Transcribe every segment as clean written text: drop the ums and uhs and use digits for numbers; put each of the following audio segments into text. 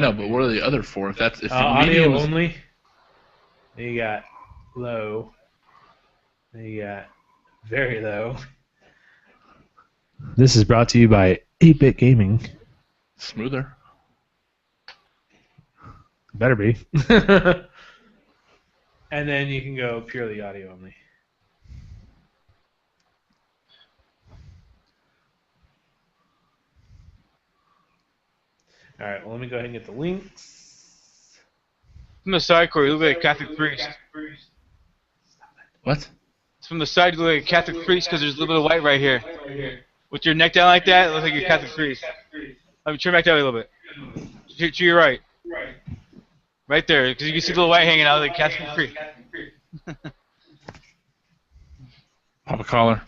No, but what are the other 4? If audio only. Then you got low. Then you got very low. This is brought to you by 8-Bit Gaming. Smoother. Better be. And then you can go purely audio only. All right, well, let me go ahead and get the links. From the side, Corey, you look like a Catholic priest. What? It's from the side, you look like a Catholic priest because there's a little bit of white right here. With your neck down like that, it looks like you're a Catholic priest. Turn back that way a little bit. To your right. Right there, because you can see the little white hanging out like a Catholic priest. Pop a collar.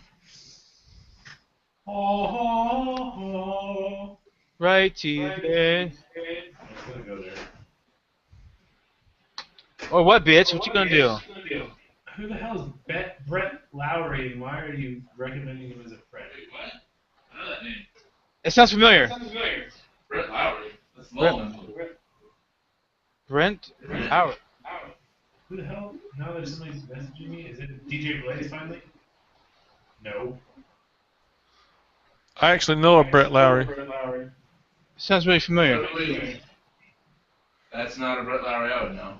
Right there. Or what, bitch? What you gonna do? Who the hell is Brett Lowry, and why are you recommending him as a friend? What? I know that name. It sounds familiar. Brett Lowry. That's Mullen. Brent Howard. Who the hell? Now there's somebody messaging me. Is it DJ Blaze finally? No. I actually know a Brett Lowry. Sounds really familiar. That's not a Brett Lowry I would know.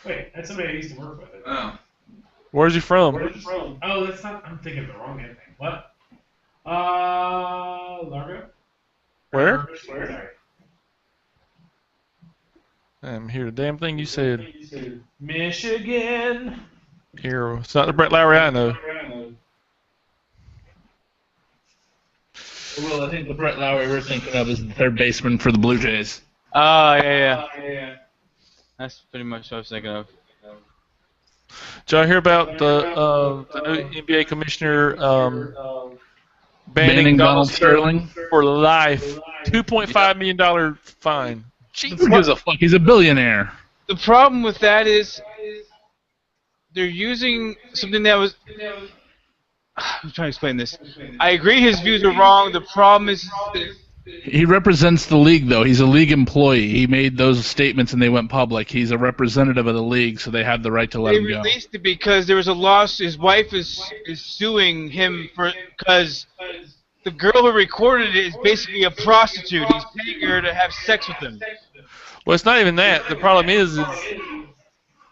Wait, that's somebody I used to work with. Oh. Where's he from? Oh, that's not. I'm thinking of the wrong thing. What? Largo? Where? Sorry. I'm hear the damn thing you said. Michigan. Here, it's not the Brett Lowry I know. Well, I think the Brett Lowry we're thinking of is the third baseman for the Blue Jays. Oh, yeah. That's pretty much what I was thinking of. Did y'all hear about the new NBA commissioner banning Donald Sterling for life? $2.5 million fine. Who gives a fuck? He's a billionaire. The problem with that is they're using something that was... I'm trying to explain this. I agree his views are wrong. The problem is... He represents the league, though. He's a league employee. He made those statements and they went public. He's a representative of the league, so they have the right to let him go. They released it because there was a lawsuit. His wife is suing him because the girl who recorded it is basically a prostitute. He's paying her to have sex with him. Well, it's not even that. The problem is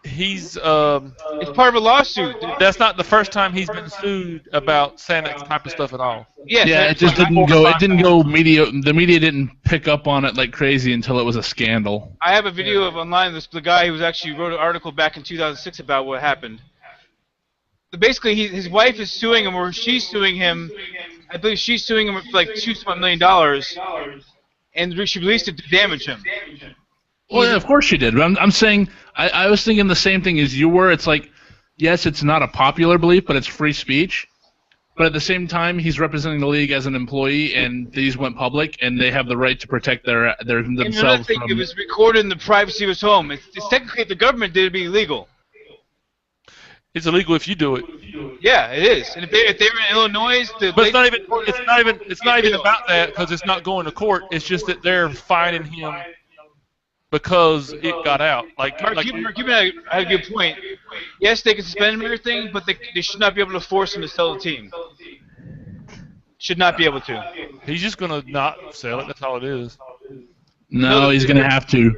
he's... it's part of a lawsuit. That's not the first time he's been sued about saying that type of stuff at all. Yes, yeah, it just didn't go. It didn't go media. The media didn't pick up on it like crazy until it was a scandal. I have a video of online. The guy who actually wrote an article back in 2006 about what happened. But basically, his wife is suing him, or she's suing him. I believe she's suing him for like $2 million, and she released it to damage him. Well, yeah, of course she did. But I'm saying I was thinking the same thing as you were. It's like, yes, it's not a popular belief, but it's free speech. But at the same time, he's representing the league as an employee, and these went public, and they have the right to protect themselves. And another thing, it was recorded in the privacy of his home. It's technically, if the government did, it'd be illegal. It's illegal if you do it. Yeah, it is. And if they were in Illinois, but it's not even about that because it's not going to court. It's just that they're fining him because it got out. Mark Cuban had a good point. Yes, they can suspend him and everything, but they should not be able to force him to sell the team. Should not be able to. He's just going to not sell it. That's all it is. No, he's going to have to.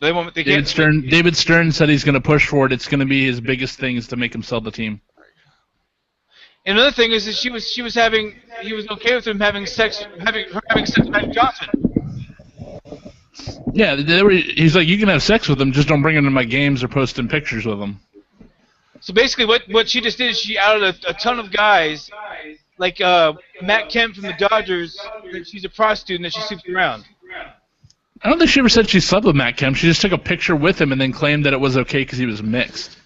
David Stern said he's going to push for it. It's going to be his biggest thing is to make him sell the team. And another thing is that he was okay with him having sex with Magic Johnson. Yeah, he's like, you can have sex with him, just don't bring him to my games or post him pictures with him. So basically, what she just did is she outed a ton of guys, like Matt Kemp from the Dodgers. That she's a prostitute and that she sleeps around. I don't think she ever said she slept with Matt Kemp. She just took a picture with him and then claimed that it was okay because he was mixed.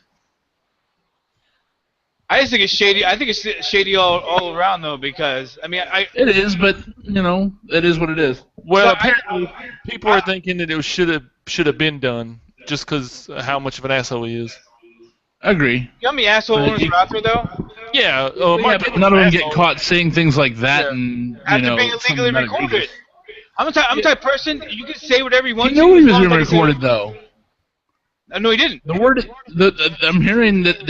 I just think it's shady. I think it's shady all around, though, because, I mean, It is, but, it is what it is. Well, apparently, people are thinking that it should have been done just because how much of an asshole he is. I agree. You know how many asshole owners are out there, though? Yeah. But none of them get caught saying things like that and, After being illegally recorded. I'm the type of person, you can say whatever you want He to. knew he as was long being as I can say recorded, it. though. No, he didn't. I'm hearing that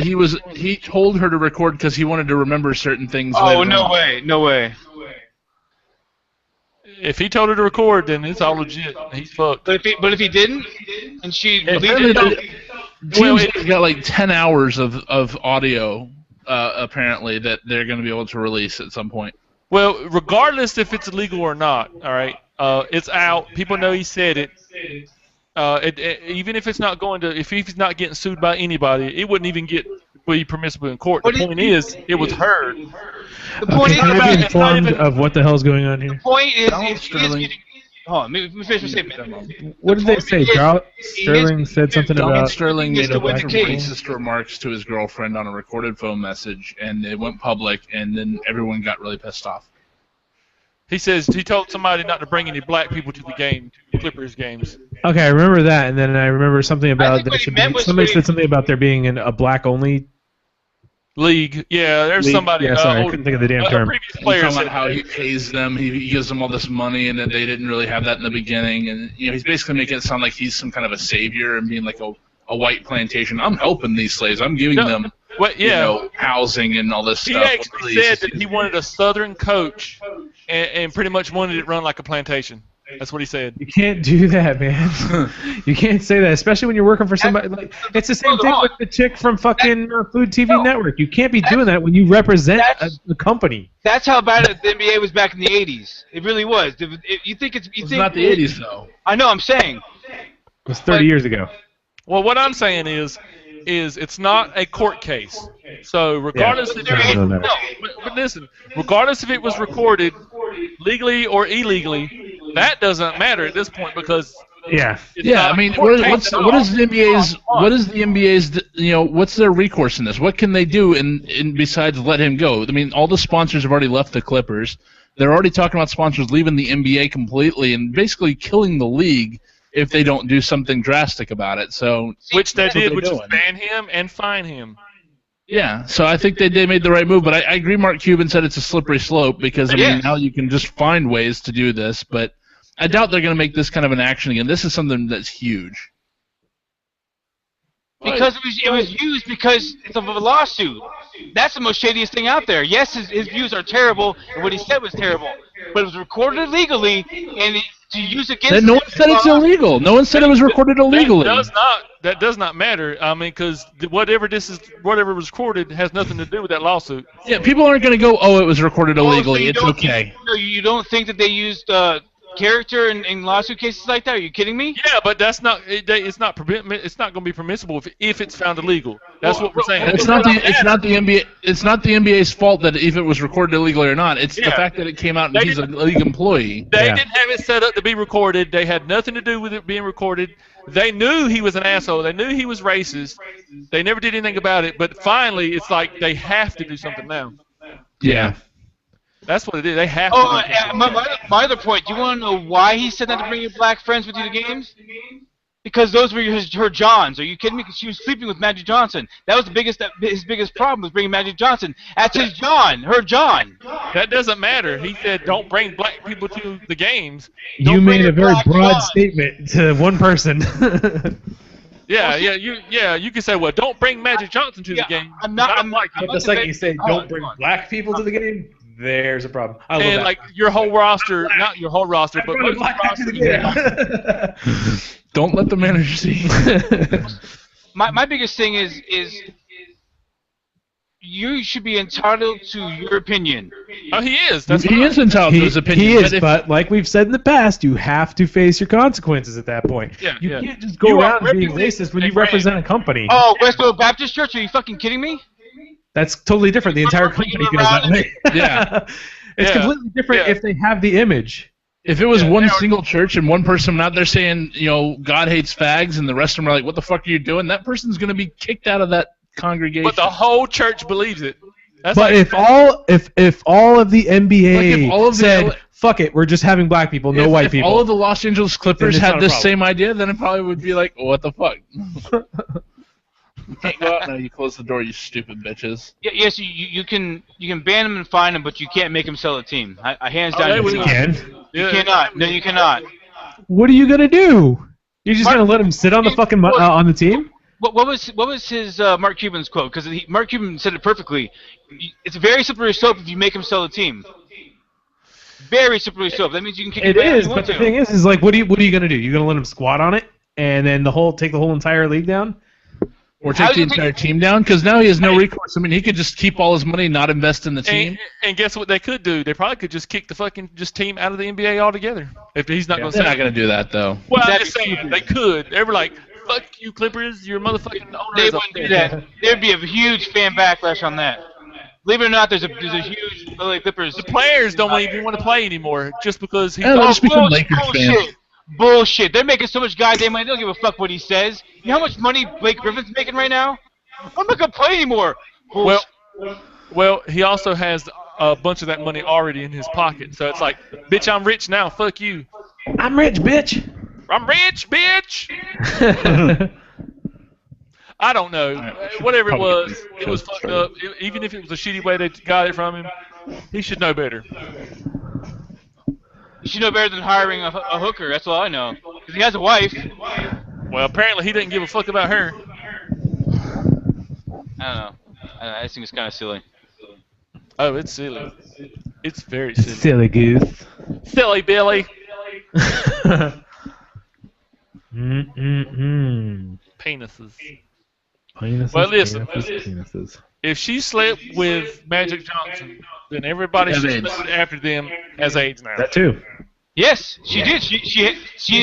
he told her to record because he wanted to remember certain things. Oh, later no on. way. No way. If he told her to record, then it's all legit. He's fucked. But if he didn't, and she Apparently, believed it, James got like 10 hours of audio, apparently, that they're going to be able to release at some point. Well, regardless if it's illegal or not, all right, it's out. People know he said it. Even if it's not if he's not getting sued by anybody, it wouldn't even be permissible in court. The point is, it was heard. the point is Can I about be it. informed of what the hell's going on here? The point is, Donald he is Sterling- getting. Hold on, let me finish my statement. What did they say? Sterling said something Donald about. Sterling made a to win bunch the of case. racist remarks to his girlfriend on a recorded phone message, and it went public, and then everyone got really pissed off. He says he told somebody not to bring any black people to the game, to Clippers games. Okay, I remember that, and then I remember something about think what he meant was somebody when said something about there being a black only League, yeah, there's league. somebody. Yeah, sorry, I couldn't think of the damn a term. previous He's player talking said about how he pays them, he gives them all this money, and that they didn't really have that in the beginning, and he's basically making it sound like he's some kind of a savior and being like a white plantation. I'm helping these slaves. I'm giving them housing and all this he stuff. actually said that he wanted a Southern coach and pretty much wanted it run like a plantation. That's what he said. You can't do that, man. You can't say that, especially when you're working for somebody. Like, it's the same thing with the chick from fucking Food TV Network. You can't be doing that when you represent a company. That's how bad the NBA was back in the '80s. It really was. You think it's? It's not the 80s, though. I know. I'm saying. It was 30 years ago. Well, what I'm saying is it's not a court case. So regardless if but listen, regardless if it was recorded legally or illegally, that doesn't matter at this point because it's not I mean, a court what case at is all. the NBA's what's their recourse in this? What can they do in besides let him go? I mean, all the sponsors have already left the Clippers. They're already talking about sponsors leaving the NBA completely and basically killing the league if they don't do something drastic about it. So Which they that's what did, they're which is doing. ban him and fine him. Yeah, so I think they made the right move, but I agree Mark Cuban said it's a slippery slope because, I mean, now you can just find ways to do this, but I doubt they're going to make this kind of an action again. This is something that's huge. Because it was used because it's of a lawsuit. That's the most shadiest thing out there. Yes, his views are terrible, and what he said was terrible, but it was recorded illegally, and to use against. No one said it's illegal. No one said it was recorded illegally. That does not matter. I mean, because whatever was recorded has nothing to do with that lawsuit. Yeah, people aren't going to go, oh, it was recorded illegally. It's okay. You don't think that they used character in lawsuit cases like that? Are you kidding me? Yeah, but that's not. It's not going to be permissible if it's found illegal. That's what we're saying. It's not the NBA. It's not the NBA's fault that if it was recorded illegally or not. It's the fact that it came out and he's a league employee. They didn't have it set up to be recorded. They had nothing to do with it being recorded. They knew he was an asshole. They knew he was racist. They never did anything about it. But finally, it's like they have to do something now. Yeah. That's what it is. They have to. My other point. Do you want to know why he said not to bring your black friends with you to games? Because those were her Johns. Are you kidding me? Because she was sleeping with Magic Johnson. That was his biggest problem was bringing Magic Johnson. That's his John, her John. That doesn't matter. He said, "Don't bring black people to the games." You made a very broad statement to one person. You can say, "Well, don't bring Magic Johnson to the game." I'm like, But the second you say, "Don't bring black people to the game," there's a problem. I love and that. like your whole roster, not your whole roster, but most of the roster. Don't let the manager see. My biggest thing is you should be entitled to your opinion. Oh, he is. He is entitled to his opinion. He is, but like we've said in the past, you have to face your consequences at that point. You can't just go around being racist when you represent a company. Oh, Westboro Baptist Church? Are you fucking kidding me? That's totally different. The entire company feels that way. Yeah. It's completely different if they have the image. If it was one single church and one person out there saying, God hates fags, and the rest of them are like, what the fuck are you doing? That person's going to be kicked out of that congregation. But the whole church believes it. That's but if all of the NBA said, fuck it, we're just having black people, no white people. If all of the Los Angeles Clippers then it's had not a this problem. same idea, then it probably would be like, what the fuck? You can't go out. No, you close the door, you stupid bitches. Yeah, yes, you can ban him and fine him, but you can't make him sell a team. I hands down. You can. You cannot. No, you cannot. What are you gonna do? You're just gonna let him sit on the fucking on the team? What was his Mark Cuban's quote? Because Mark Cuban said it perfectly. It's very slippery slope if you make him sell a team. Very slippery slope. That means you can kick it is, but the to. thing is like, what are you gonna do? You gonna let him squat on it and then take the whole entire league down? Or take the entire team down? Because now he has no recourse. I mean, he could just keep all his money, not invest in the team. And guess what they could do? They probably could just kick the fucking team out of the NBA altogether. If he's not going to. They're not going to do that, though. Well, I'm just saying they could. They were like, "Fuck you, Clippers! Your motherfucking owners." They wouldn't do that. There'd be a huge fan backlash on that. Believe it or not, there's a huge LA Clippers. The players don't even want to play anymore just because he's. Just become Lakers fans. Bullshit. They're making so much goddamn money, they don't give a fuck what he says. You know how much money Blake Griffin's making right now? I'm not going to play anymore. Well, he also has a bunch of that money already in his pocket. So it's like, bitch, I'm rich now. Fuck you. I'm rich, bitch. I'm rich, bitch. I don't know. Whatever it was fucked up. Even if it was a shitty way they got it from him, he should know better. You should know better than hiring a hooker. That's all I know. Because he has a wife. Well, apparently he didn't give a fuck about her. I don't know. I just think it's kind of silly. Oh, it's silly. It's very silly. Silly goose. Silly Billy. Penises. Well, listen. Penises. If she slept with Magic Johnson, then everybody should slept after them has AIDS now. That too. Yes, she did. She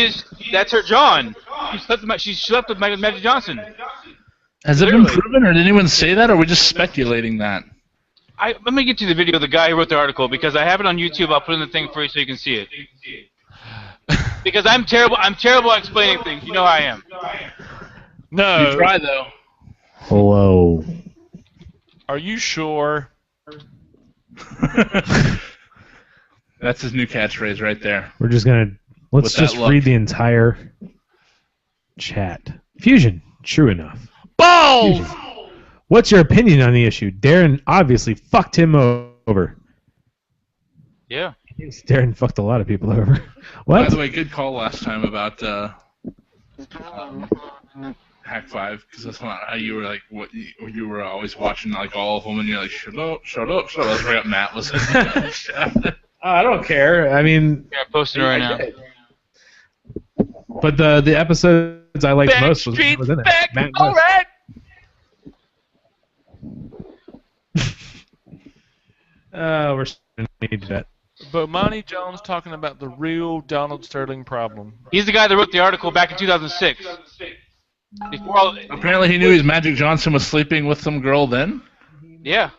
is. That's her John. She slept with Magic Johnson. Has it been proven, or did anyone say that, or are we just speculating that? Let me get you the video of the guy who wrote the article, because I have it on YouTube. I'll put in the thing for you so you can see it. Because I'm terrible at explaining things. You know how I am. No. You try, though. Hello. Are you sure? That's his new catchphrase right there. We're just gonna let's just read the entire chat. Fusion, true enough. Balls! Fusion. What's your opinion on the issue? Darren obviously fucked him over. Yeah. Darren fucked a lot of people over. What? By the way, good call last time about Hack 5, because that's not how you were like. What you were always watching like all of them, and you're like, shut up. That's right up Matt was. I don't care. I mean, Yeah, I'm posting it right now. But the episodes I liked most was in it. Matt all right. We're need that. But Monty Jones talking about the real Donald Sterling problem. He's the guy that wrote the article back in 2006. Apparently, he knew his Magic Johnson was sleeping with some girl then. Yeah.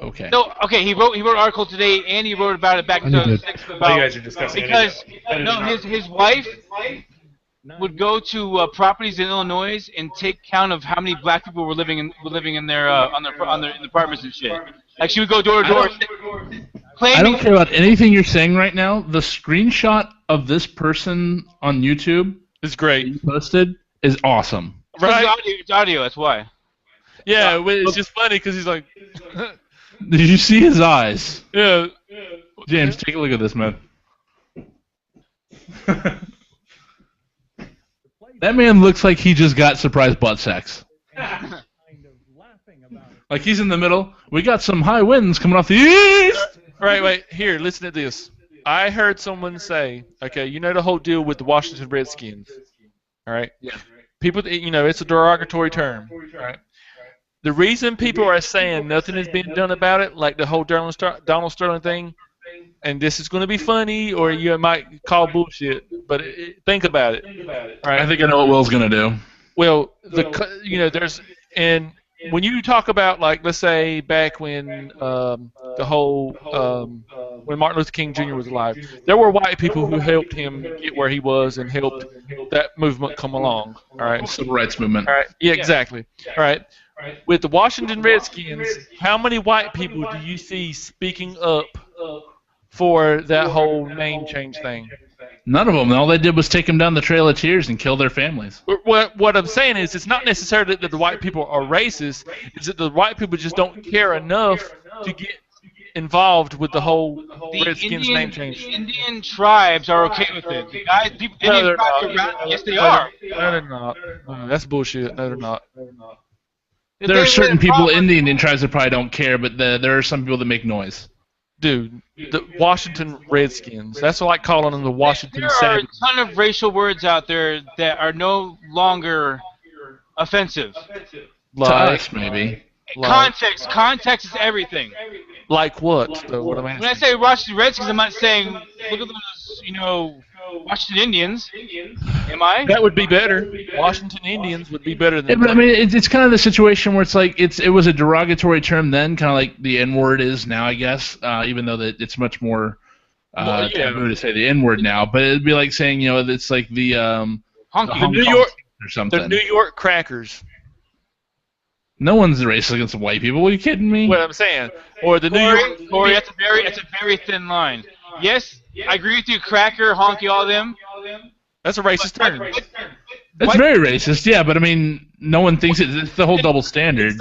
Okay. No, okay. He wrote an article today, and he wrote about it back in 2006. You guys are discussing because his wife would go to properties in Illinois and take count of how many black people were living in their on their apartments and shit. Like she would go door to door. I don't care about anything you're saying right now. The screenshot of this person on YouTube is great. You posted is awesome. Right? It's audio. That's why. Yeah, it's just funny because he's like. Did you see his eyes? Yeah. James, take a look at this, man. That man looks like he just got surprise butt sex. Like he's in the middle. We got some high winds coming off the east. Right, wait. Here, listen to this. I heard someone say, okay, you know the whole deal with the Washington Redskins, all right? Yeah. People, it's a derogatory term, right? The reason people are saying nothing has been done about it, like the whole Donald Sterling thing, and this is going to be funny, or you might call bullshit, but think about it. All right? I think I know what Will's going to do. Well, when you talk about, like, let's say back when the whole when Martin Luther King Jr. was alive, there were white people who helped him get where he was and helped that movement come along. All right, Civil rights movement. All right, yeah, exactly. All right, with the Washington Redskins, how many white people do you see speaking up for that whole name change thing? None of them. All they did was take them down the Trail of Tears and kill their families. What I'm saying is, it's not necessarily that the white people are racist. It's that the white people just don't care enough to get involved with the whole Redskins name change. The Indian tribes are okay with it. The guys, people, Indian tribes are around. Yes, they are. No, they're not. No, that's bullshit. No, they're not. There are certain people in the Indian tribes that probably don't care, but there are some people that make noise. Dude, the Washington Redskins. That's like calling them the Washington There are Savages. a ton of racial words out there that are no longer offensive. To Like, us, maybe. Context is everything. like what? Though, what am I When I asking? say Washington Redskins, I'm not saying look at those, Washington Indians. Am I? That would be better. Washington Indians would be better Yeah, than. but I mean, it's kind of the situation where it's like it was a derogatory term then, kind of like the N-word is now, I guess. Even though that it's much more Well, yeah. taboo to say the N-word now, but it'd be like saying it's like the Honky. The New York, or something. the New York Crackers. No one's racist against white people. Are you kidding me? What I'm saying, or the New York. Corey, that's a very thin line. Yes, I agree with you. Cracker, honky, all of them. That's a racist term. That's very racist, yeah. But I mean, no one thinks it's the whole double standard.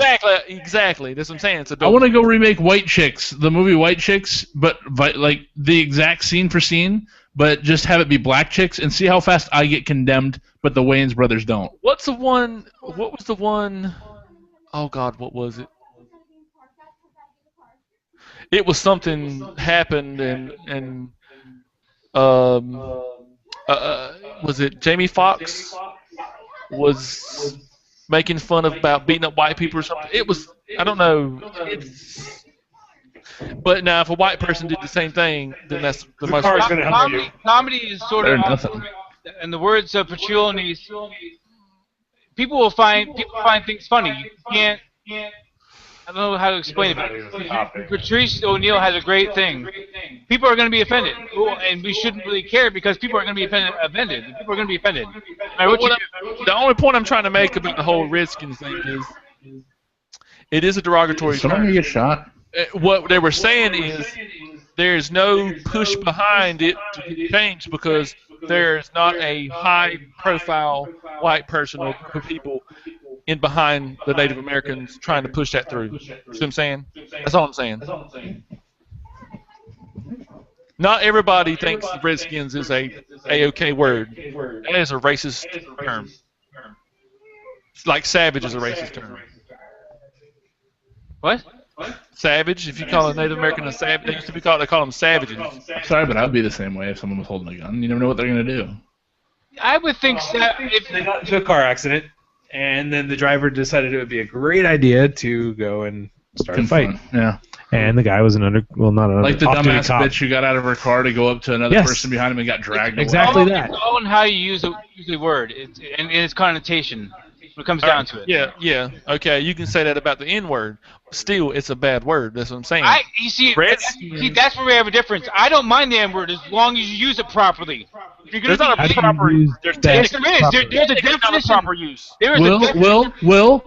Exactly. That's what I'm saying. It's a I want to go remake White Chicks, the movie White Chicks, but like the exact scene for scene, but just have it be black chicks and see how fast I get condemned, but the Wayans brothers don't. What's the one? What was the one? Oh God, what was it? It was something happened and was it Jamie Foxx was making fun about beating up white people or something? It was, I don't know. But now if a white person did the same thing, then that's the most. Comedy is sort Better of, than nothing. in the words of Pacioli, people find things funny. You can't. I don't know how to explain it. Patrice O'Neill has a great thing. People are going to be offended, and we shouldn't really care because people are going to be offended. People are going to be offended. No matter what you do. The only point I'm trying to make about the whole Redskins thing is it is a derogatory Someone term. gonna get shot. What they were saying is there's no push behind it to get changed because there's not a high-profile white person or group of people in behind the Native Americans trying to push that through. See what I'm saying? That's all I'm saying. Not everybody thinks Redskins is a okay word. That is a racist term. It's like savage is a racist term. What? Savage, if you call a Native American a savage, they call them savages. Sorry, but I'd be the same way if someone was holding a gun. You never know what they're gonna do. I would think if They got into a car accident, and then the driver decided it would be a great idea to go and start a fight. Yeah. And the guy was not Like the off-duty dumbass cop. bitch who got out of her car to go up to another Yes. person behind him and got dragged Exactly away. that. It's all in how you use a word and its connotation when it comes down to it. Yeah, okay, you can say that about the N-word. Still, it's a bad word. That's what I'm saying. That's where we have a difference. I don't mind the N-word as long as you use it properly. If you're There's gonna not a be- proper use There's that Yes, there is. There's a not a definition. proper use. There is a definition.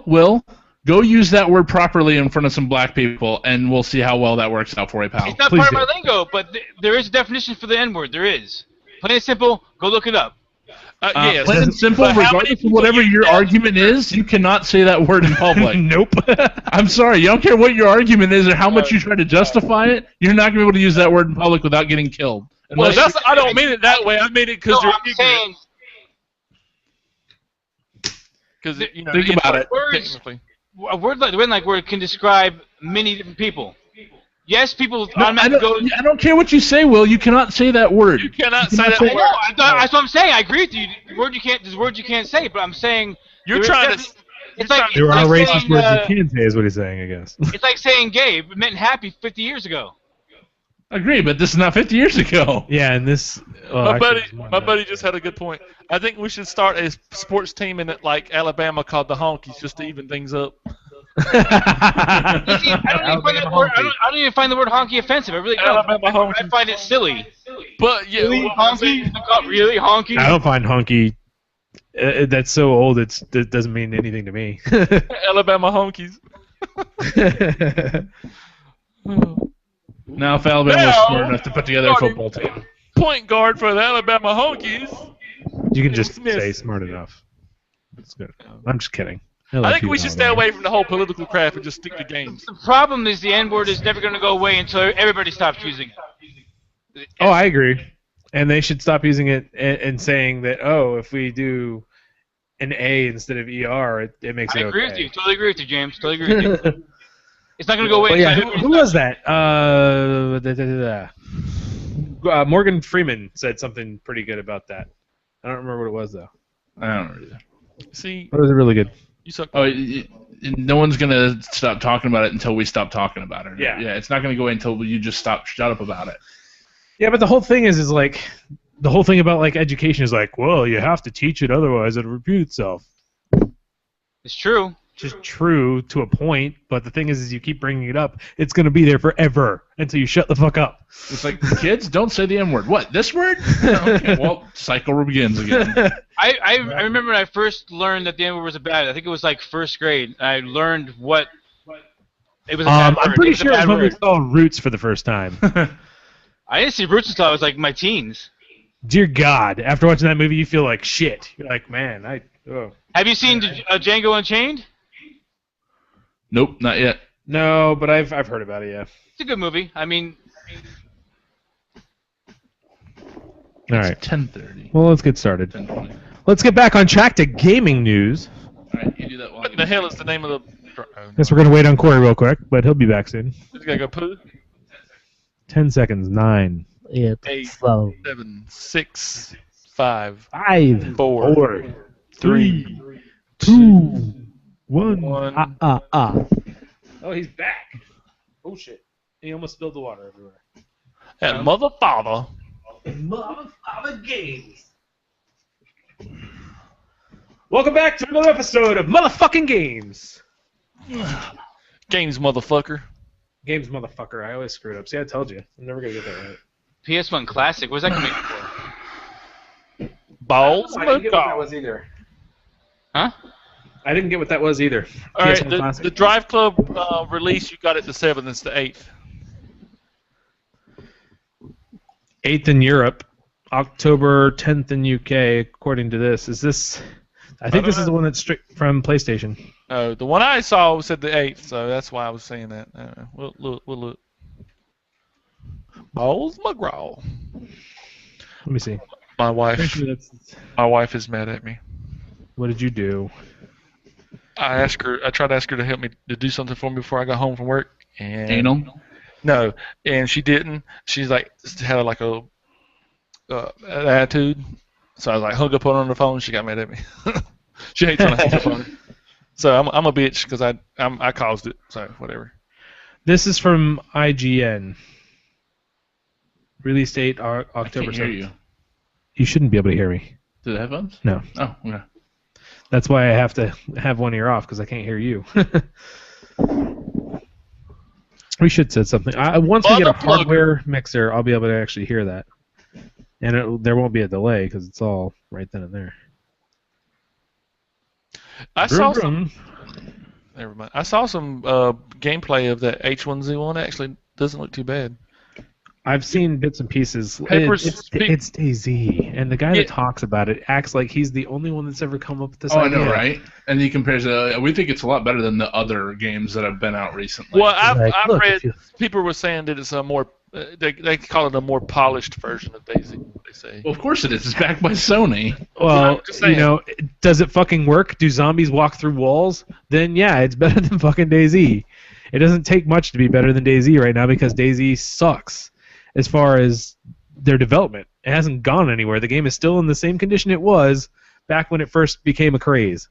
Will, go use that word properly in front of some black people, and we'll see how well that works out for you, pal. It's not Please part do. of my lingo, but there is a definition for the N-word. There is. Plain and simple. Go look it up. Yes. Plain and simple, But how many regardless of people whatever use your that? argument is, you cannot say that word in public. Nope. I'm sorry, you don't care what your argument is or how much you try to justify it, you're not going to be able to use that word in public without getting killed. Well, Unless I don't mean it that way. I mean it because No, you're I'm saying Because Think about it. words- technically. a word like word can describe many different people. Yes, people No, I don't care what you say, Will. You cannot say that word. You cannot say cannot that say word. No, that's what I'm saying. I agree with you. There's words you can't say, but I'm saying You're there is trying to. definitely- It's like There are like racist saying, words you can say, is what he's saying, I guess. It's like saying gay. It meant happy 50 years ago. I agree, but this is not 50 years ago. Yeah, and this. My buddy just had a good point. I think we should start a sports team in like Alabama called the Honkies just to even things up. You see, I don't even find the word honky offensive. I really don't. Alabama honky. I find it silly. But yeah, Really honky? Really honky? I don't find honky. That's so old. It doesn't mean anything to me. Alabama Honkies. Now, if Alabama was smart enough to put together a football team. point guard for the Alabama Honkies. You can just Smith. say smart enough. That's good. I'm just kidding. I think we should stay away from the whole political crap and just stick to games. The problem is the N-word is never going to go away until everybody stops using it. Oh, I agree. And they should stop using it and saying that, oh, if we do an A instead of ER, it makes it okay. I agree with you. Totally agree with you, James. Totally agree with you. It's not going to go away. Well, yeah, who was that? Morgan Freeman said something pretty good about that. I don't remember what it was, though. I don't know either. See, But it was really good. you suck. Oh, no one's gonna stop talking about it until we stop talking about it. Yeah. Yeah. It's not gonna go away until you just shut up about it. Yeah, but the whole thing is like, the whole thing about like education is like, well, you have to teach it, otherwise it'll repeat itself. It's true. Which is true to a point, but the thing is you keep bringing it up, it's going to be there forever until you shut the fuck up. It's like, kids, don't say the N word. What? This word? Okay, well, cycle begins again. I remember when I first learned that the N-word was a bad. I think it was like first grade. I learned what it was. A bad word. I'm pretty It was a sure it's bad when we word. saw Roots for the first time. I didn't see Roots until I was like my teens. Dear God, after watching that movie, you feel like shit. You're like, man, Have you seen Django Unchained? Nope, not yet. No, but I've heard about it. Yeah. It's a good movie. I mean, All right. 10:30. Well, let's get started. 10:20. Let's get back on track to gaming news. All right, you do that. What the hell is the name of the? Guess we're gonna wait on Corey real quick, but he'll be back soon. Just gotta go poo. 10 seconds. 9, 8, 12, 7, 6, 5, 5, 4, 4, 3, 2, 1. One. Oh, he's back. Oh shit! He almost spilled the water everywhere. and mother father. Motherfucker Games. Welcome back to another episode of Motherfucking Games. Games, motherfucker. Games, motherfucker. I always screw it up. See, I told you. I'm never gonna get that right. PS1 Classic. Where's that coming from? Balls, I didn't get what that God. was either. Huh? I didn't get what that was either. All right, PS1 the Classic. DriveClub release, you got it the 7th, it's the 8th. 8th in Europe, October 10th in UK. According to this, is this? I think this is the one that's straight from PlayStation. Oh, the one I saw said the 8th, so that's why I was saying that. We'll look. Balls McGraw. Let me see. My wife Actually, is mad at me. what did you do? I tried to ask her to help me to do something for me before I got home from work, and Anal? no, and she didn't. She's like had like a an attitude, so I was like hung up on the phone. She got mad at me. She hates when I hang up on her. So I'm a bitch because I caused it. So whatever. This is from IGN. Release date I October can't hear 7th. you. You shouldn't be able to hear me. Do the headphones? No. Oh, yeah. That's why I have to have one ear off, because I can't hear you. We should said something. Once we get a Motherfucker. hardware mixer, I'll be able to actually hear that. And there won't be a delay, because it's all right then and there. I saw Vroom, some. Never mind. I saw some gameplay of that H1Z1. Actually, doesn't look too bad. I've seen bits and pieces. Papers It's speak- DayZ, and the guy Yeah. that talks about it acts like he's the only one that's ever come up with this Oh, I idea. know, right? And he compares it. We think it's a lot better than the other games that have been out recently. Well, I've Look, read if you- people were saying that it's a more they call it a more polished version of DayZ. They say. Well, of course it is. It's backed by Sony. Well, I'm just saying. does it fucking work? Do zombies walk through walls? Then yeah, it's better than fucking DayZ. It doesn't take much to be better than DayZ right now, because DayZ sucks as far as their development. It hasn't gone anywhere. The game is still in the same condition it was back when it first became a craze.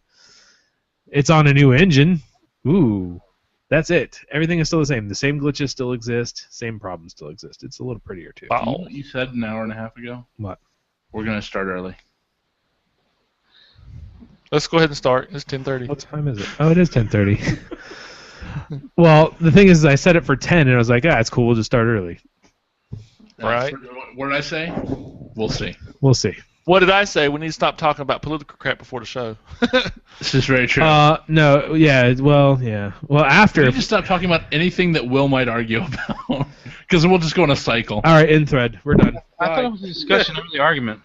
It's on a new engine. Ooh. That's it. Everything is still the same. The same glitches still exist. Same problems still exist. It's a little prettier too. You know Wow. what you said an hour and a half ago? What? We're going to start early. Let's go ahead and start. It's 10:30. What time is it? Oh, it is 10:30. Well, the thing is, I set it for 10, and I was like, it's cool. We'll just start early. Right. What did I say? We'll see. We'll see. What did I say? We need to stop talking about political crap before the show. This is very true. No, yeah. Well, after. We need to stop talking about anything that Will might argue about. Because we'll just go in a cycle. All right, in thread. We're done. I thought it was a discussion, not really argument.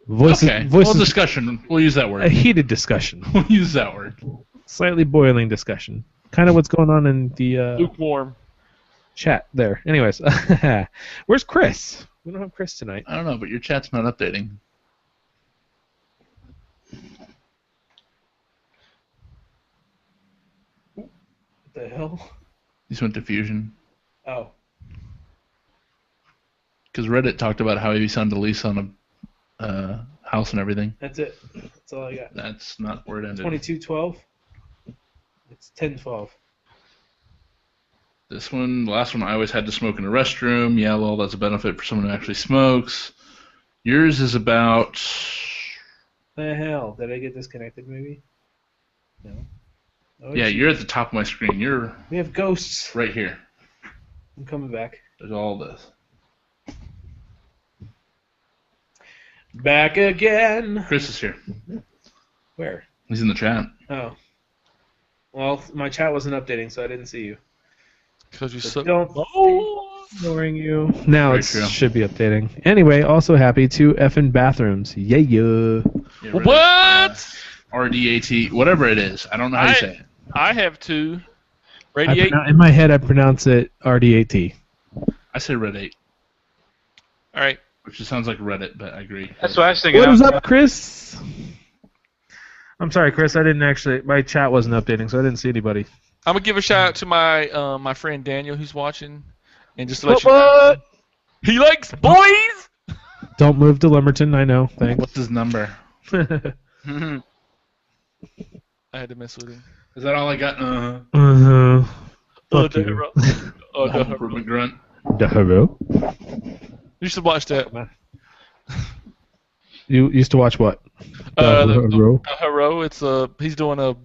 Voices, Discussion. We'll use that a word. heated discussion. We'll use that word. Slightly boiling discussion. Kind of what's going on in the Lukewarm. chat there. Anyways, where's Chris? We don't have Chris tonight. I don't know, but your chat's not updating. What the hell? He just went to Fusion. Oh. Because Reddit talked about how he signed a lease on a house and everything. That's it. That's all I got. That's not where it ended. 2212. It's 1012. This one, the last one, I always had to smoke in a restroom. Yeah, well, that's a benefit for someone who actually smokes. Yours is about... The hell? Did I get disconnected maybe? No. Oh, Yeah, you're at the top of my screen. You're We have ghosts. right here. I'm coming back. There's all this. Back again. Chris is here. Where? He's in the chat. Oh. Well, my chat wasn't updating, so I didn't see you. Because you So suck. don't Oh! ignoring you. Now Very it true. should be updating. Anyway, also happy to effing bathrooms. Yeah. Yeah, Reddit, What? RDAT, whatever it is. I don't know how you say it. I have to radiate. In my head, I pronounce it RDAT. I say Reddit, All right. which just sounds like Reddit, but I agree. That's what I was thinking. What is up, Chris? I'm sorry, Chris. I didn't actually. My chat wasn't updating, so I didn't see anybody. I'm gonna give a shout out to my my friend Daniel who's watching, and just to let What? he likes boys. Don't move to Lumberton. I know. Thanks. What's his number? Mhm. I had to mess with him. Is that all I got? Uh-huh. Uh-huh. Fuck the you. hero. Oh, Home the improvement grunt. Hello. You should watch that. You used to watch what? The hero. It's he's doing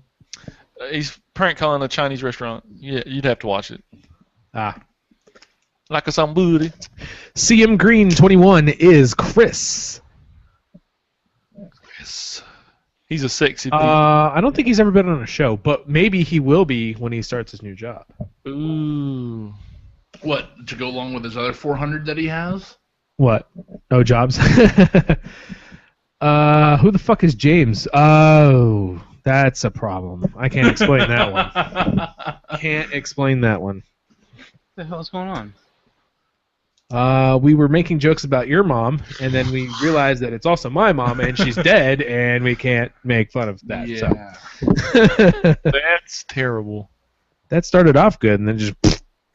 he's prank calling a Chinese restaurant. Yeah, you'd have to watch it. Like a somebody. CM Green 21 is Chris. Yes. He's a sexy dude. I don't think he's ever been on a show, but maybe he will be when he starts his new job. Ooh. What, to go along with his other 400 that he has? What? No jobs? Who the fuck is James? Oh, that's a problem. I can't explain that one. Can't explain that one. What the hell is going on? We were making jokes about your mom, and then we realized that it's also my mom, and she's dead, and we can't make fun of that. Yeah. So. That's terrible. That started off good, and then just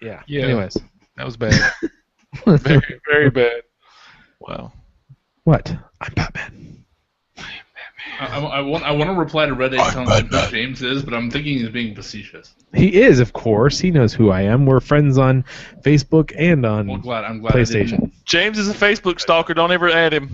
yeah. Yeah. Anyways, That was bad. Very, very bad. Wow. what? I'm Batman. I want to reply to Reddit telling him who James is, but I'm thinking he's being facetious. He is, of course. He knows who I am. We're friends on Facebook and on I'm glad I PlayStation. didn't. James is a Facebook stalker. Don't ever add him.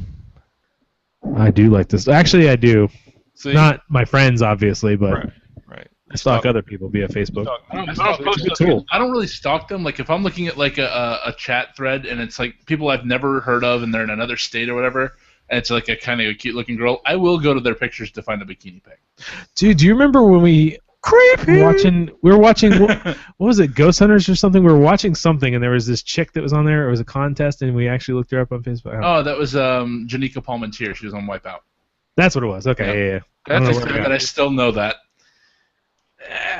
I do like this. Actually, I do. See? Not my friends, obviously, but Right. I stalk other people via Facebook. I don't really stalk them. Like if I'm looking at like a chat thread and it's like people I've never heard of and they're in another state or whatever, and it's like a kind of a cute looking girl, I will go to their pictures to find a bikini pic. Dude, do you remember when we were watching what was it, Ghost Hunters or something? We were watching something and there was this chick that was on there. It was a contest and we actually looked her up on Facebook. Oh, that was Janika Palmentier. She was on Wipeout. That's what it was. Okay, yeah. I don't know where I got But I still know that.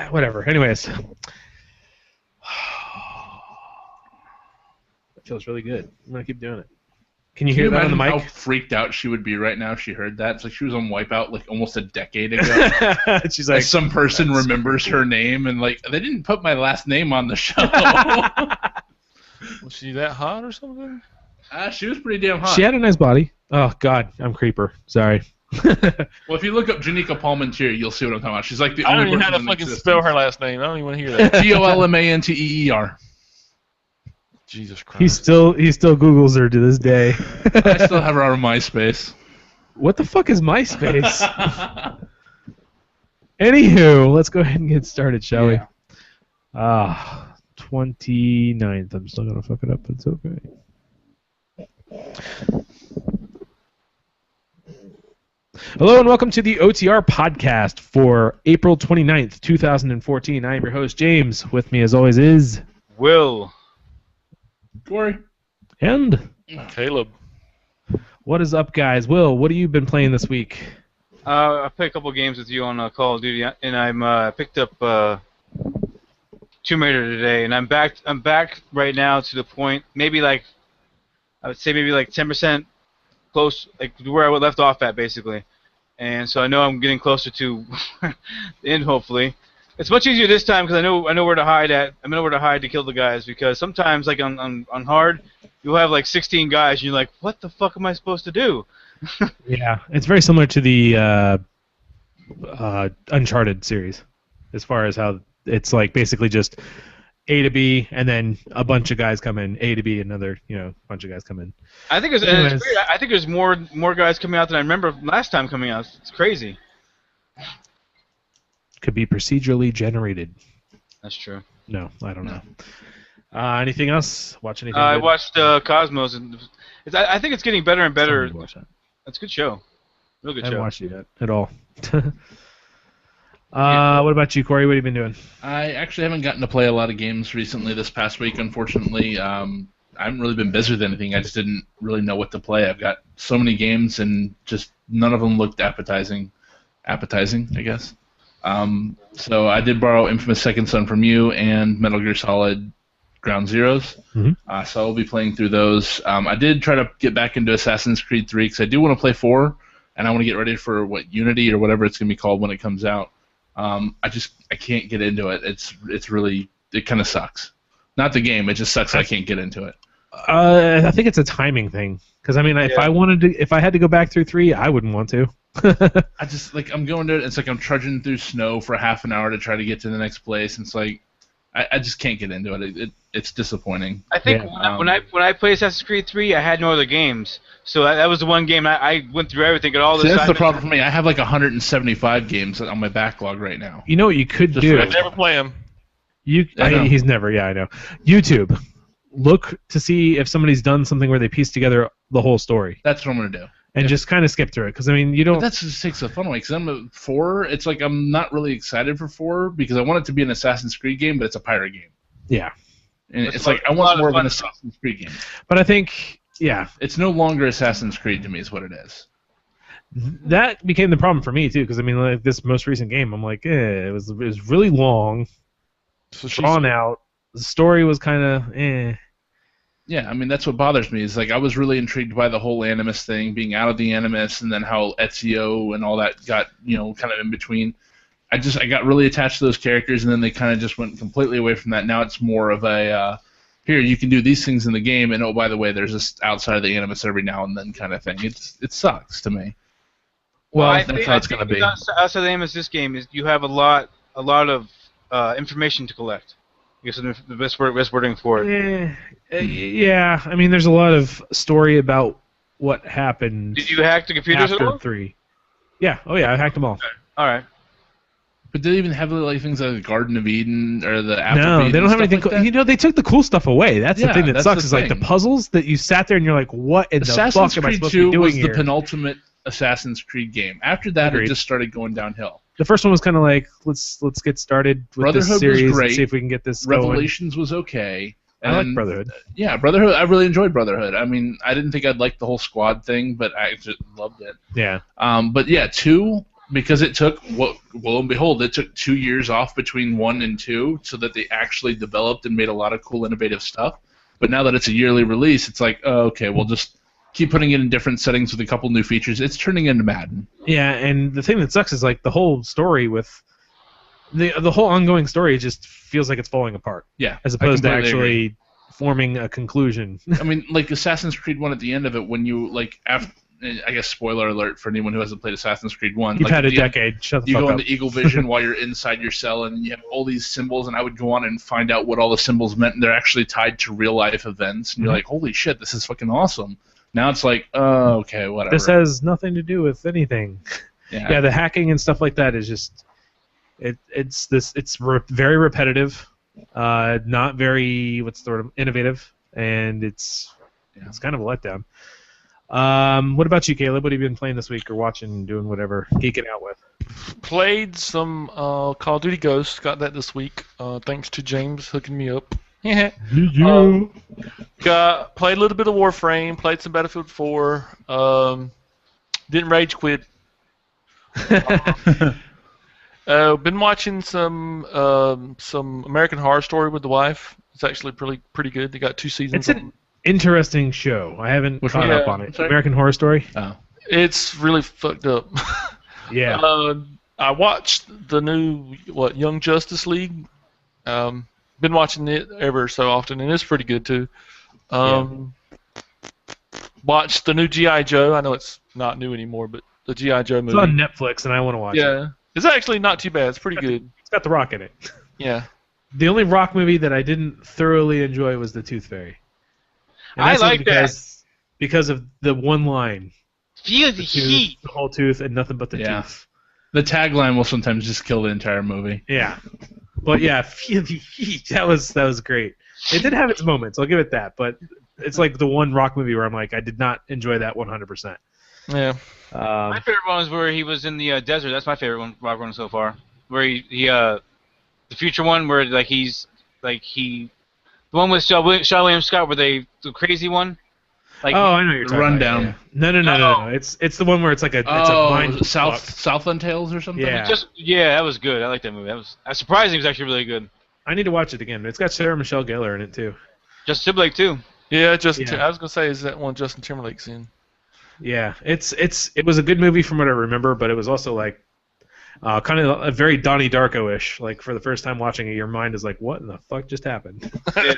whatever. Anyways. That feels really good. I'm going to keep doing it. Can you hear that on the How mic? freaked out she would be right now if she heard that? It's like she was on Wipeout like almost a decade ago. She's Like like, some person remembers her name and like they didn't put my last name on the show. Was she that hot or something? She was pretty damn hot. she had a nice body. Oh, God. I'm creeper. Sorry. Well, if you look up Janika Palmentier, you'll see what I'm talking about. She's like the I don't only even know how person to in fucking spell her last name. I don't even want to hear that. Palmanteer. Jesus Christ. He still Googles her to this day. I still have her on MySpace. What the fuck is MySpace? Anywho, let's go ahead and get started, shall we? 29th. I'm still gonna fuck it up, but it's okay. Hello and welcome to the OtR Podcast for April 29th, 2014. I am your host, James. With me, as always, is... Will. Corey. And Caleb. what is up, guys? Will, what have you been playing this week? I played a couple games with you on Call of Duty, and I picked up Tomb Raider today, and I'm back right now to the point, maybe like I would say maybe like 10% close, like where I left off at basically. And so I know I'm getting closer to the end, hopefully. It's much easier this time because I know where to hide at. I know where to hide to kill the guys, because sometimes like on hard, you'll have like 16 guys and you're like, what the fuck am I supposed to do? Yeah, it's very similar to the Uncharted series, as far as how it's like basically just A to B, and then a bunch of guys come in. A to B, another bunch of guys come in. I think there's more guys coming out than I remember last time coming out. It's crazy. Could be procedurally generated. That's true. No, I don't know. Anything else? Watch anything? I good? watched Cosmos, and I think it's getting better and better. Somebody watch that. It's a good show. Real good I haven't show. watched it yet at all. What about you, Corey? What have you been doing? I actually haven't gotten to play a lot of games recently this past week, unfortunately. I haven't really been busy with anything. I just didn't really know what to play. I've got so many games, and just none of them looked appetizing, I guess. So I did borrow Infamous Second Son from you and Metal Gear Solid Ground Zeroes. Mm-hmm. So I'll be playing through those. I did try to get back into Assassin's Creed 3 because I do want to play 4, and I want to get ready for Unity or whatever it's going to be called when it comes out. I can't get into it. It's really, it kind of sucks. Not the game, it just sucks. I can't get into it. I think it's a timing thing. Because I mean, if I had to go back through 3, I wouldn't want to. I just I'm going to it. It's like I'm trudging through snow for half an hour to try to get to the next place. And it's like I just can't get into it. It's disappointing. I think when I played Assassin's Creed 3, I had no other games, so that was the one game I went through everything, got all the. That's the problem for me. I have like 175 games on my backlog right now. You know what you could do? I never play them. He's never. Yeah, I know. YouTube. Look to see if somebody's done something where they piece together the whole story. That's what I'm gonna do. And just kind of skip through it, because I mean, you don't. But that just takes the fun away. Because I'm a 4. It's like I'm not really excited for 4 because I want it to be an Assassin's Creed game, but it's a pirate game. Yeah. And it's like I want more of an Assassin's Creed game. But I think, yeah, it's no longer Assassin's Creed to me, is what it is. That became the problem for me too, because I mean, like this most recent game, I'm like, it was really long, drawn out. The story was kind of. Yeah, I mean, that's what bothers me. Is like I was really intrigued by the whole Animus thing, being out of the Animus, and then how Ezio and all that got, kind of in between. I got really attached to those characters, and then they kind of just went completely away from that. Now it's more of a, here, you can do these things in the game, and oh, by the way, there's this outside of the Animus every now and then kind of thing. It sucks to me. Well, that's how it's going to be. Outside of the Animus, this game is you have a lot of information to collect. I guess the best wording for it. Yeah, I mean, there's a lot of story about what happened. Did you hack the computers after at all? 3? Yeah. Oh yeah, I hacked them all. Okay. All right. But do they even have like things like the Garden of Eden or the After No, they don't have anything. Like they took the cool stuff away. That's the thing that that's sucks. the Is like the thing. puzzles that you sat there and you're like, what in the fuck Assassin's am I Creed supposed 2 to be doing was here? the penultimate Assassin's Creed game. After that, Agreed. it just started going downhill. The first one was kind of like, let's get started with Brotherhood this series was great. and see if we can get this Revelations was okay. going. I like Brotherhood. Yeah, Brotherhood. I really enjoyed Brotherhood. I mean, I didn't think I'd like the whole squad thing, but I just loved it. Yeah. But yeah, 2, because it took, lo and behold, it took 2 years off between 1 and 2 so that they actually developed and made a lot of cool, innovative stuff. But now that it's a yearly release, it's like, oh, okay, we'll just keep putting it in different settings with a couple new features. It's turning into Madden. Yeah, and the thing that sucks is like the whole story with the whole ongoing story just feels like it's falling apart. Yeah, as opposed to I completely actually agree. forming a conclusion. I mean, like Assassin's Creed 1 at the end of it, when you like after. I guess spoiler alert for anyone who hasn't played Assassin's Creed 1. You've like had a decade. Shut the you fuck go up. into Eagle Vision while you're inside your cell, and you have all these symbols, and I would go on and find out what all the symbols meant, and they're actually tied to real-life events, and you're like, holy shit, this is fucking awesome. Now it's like, oh, okay, whatever. This has nothing to do with anything. Yeah, the hacking and stuff like that is just... It's very repetitive, not very, innovative, and it's kind of a letdown. What about you, Caleb? What have you been playing this week or watching, doing whatever, geeking out with? Played some Call of Duty Ghosts. Got that this week. Thanks to James hooking me up. Yeah. Played a little bit of Warframe. Played some Battlefield 4. Didn't rage quit. Been watching some American Horror Story with the wife. It's actually pretty good. They got 2 seasons. It's an interesting show. I haven't caught up on it. Sorry? American Horror Story. Oh. It's really fucked up. Yeah. I watched the new Young Justice League. Been watching it ever so often, and it's pretty good too. Watched the new G.I. Joe. I know it's not new anymore, but the G.I. Joe movie. It's on Netflix, and I want to watch it. Yeah, it's actually not too bad. It's pretty good. It's got The Rock in it. Yeah. The only Rock movie that I didn't thoroughly enjoy was The Tooth Fairy. And I that's like because of the one line. Feel the heat. The whole tooth and nothing but the tooth. The tagline will sometimes just kill the entire movie. Yeah. But yeah, feel the heat. That was great. It did have its moments, I'll give it that, but it's like the one Rock movie where I'm like, I did not enjoy that 100%. Yeah. My favorite one was where he was in the desert. That's my favorite one, Rock one so far. Where he the future one where the one with Sean William Scott, where the crazy one. Like, I know you're talking Rundown. about. Yeah. No. It's the one where it's like a mind Southland Tales or something. Yeah. That was good. I like that movie. That was surprising. It was actually really good. I need to watch it again. It's got Sarah Michelle Gellar in it too. Justin Timberlake too. Yeah, I was gonna say, is that one Justin Timberlake's in? Yeah, it was a good movie from what I remember, but it was also like kind of a very Donnie Darko-ish. Like for the first time watching it, your mind is like, what in the fuck just happened? Yeah.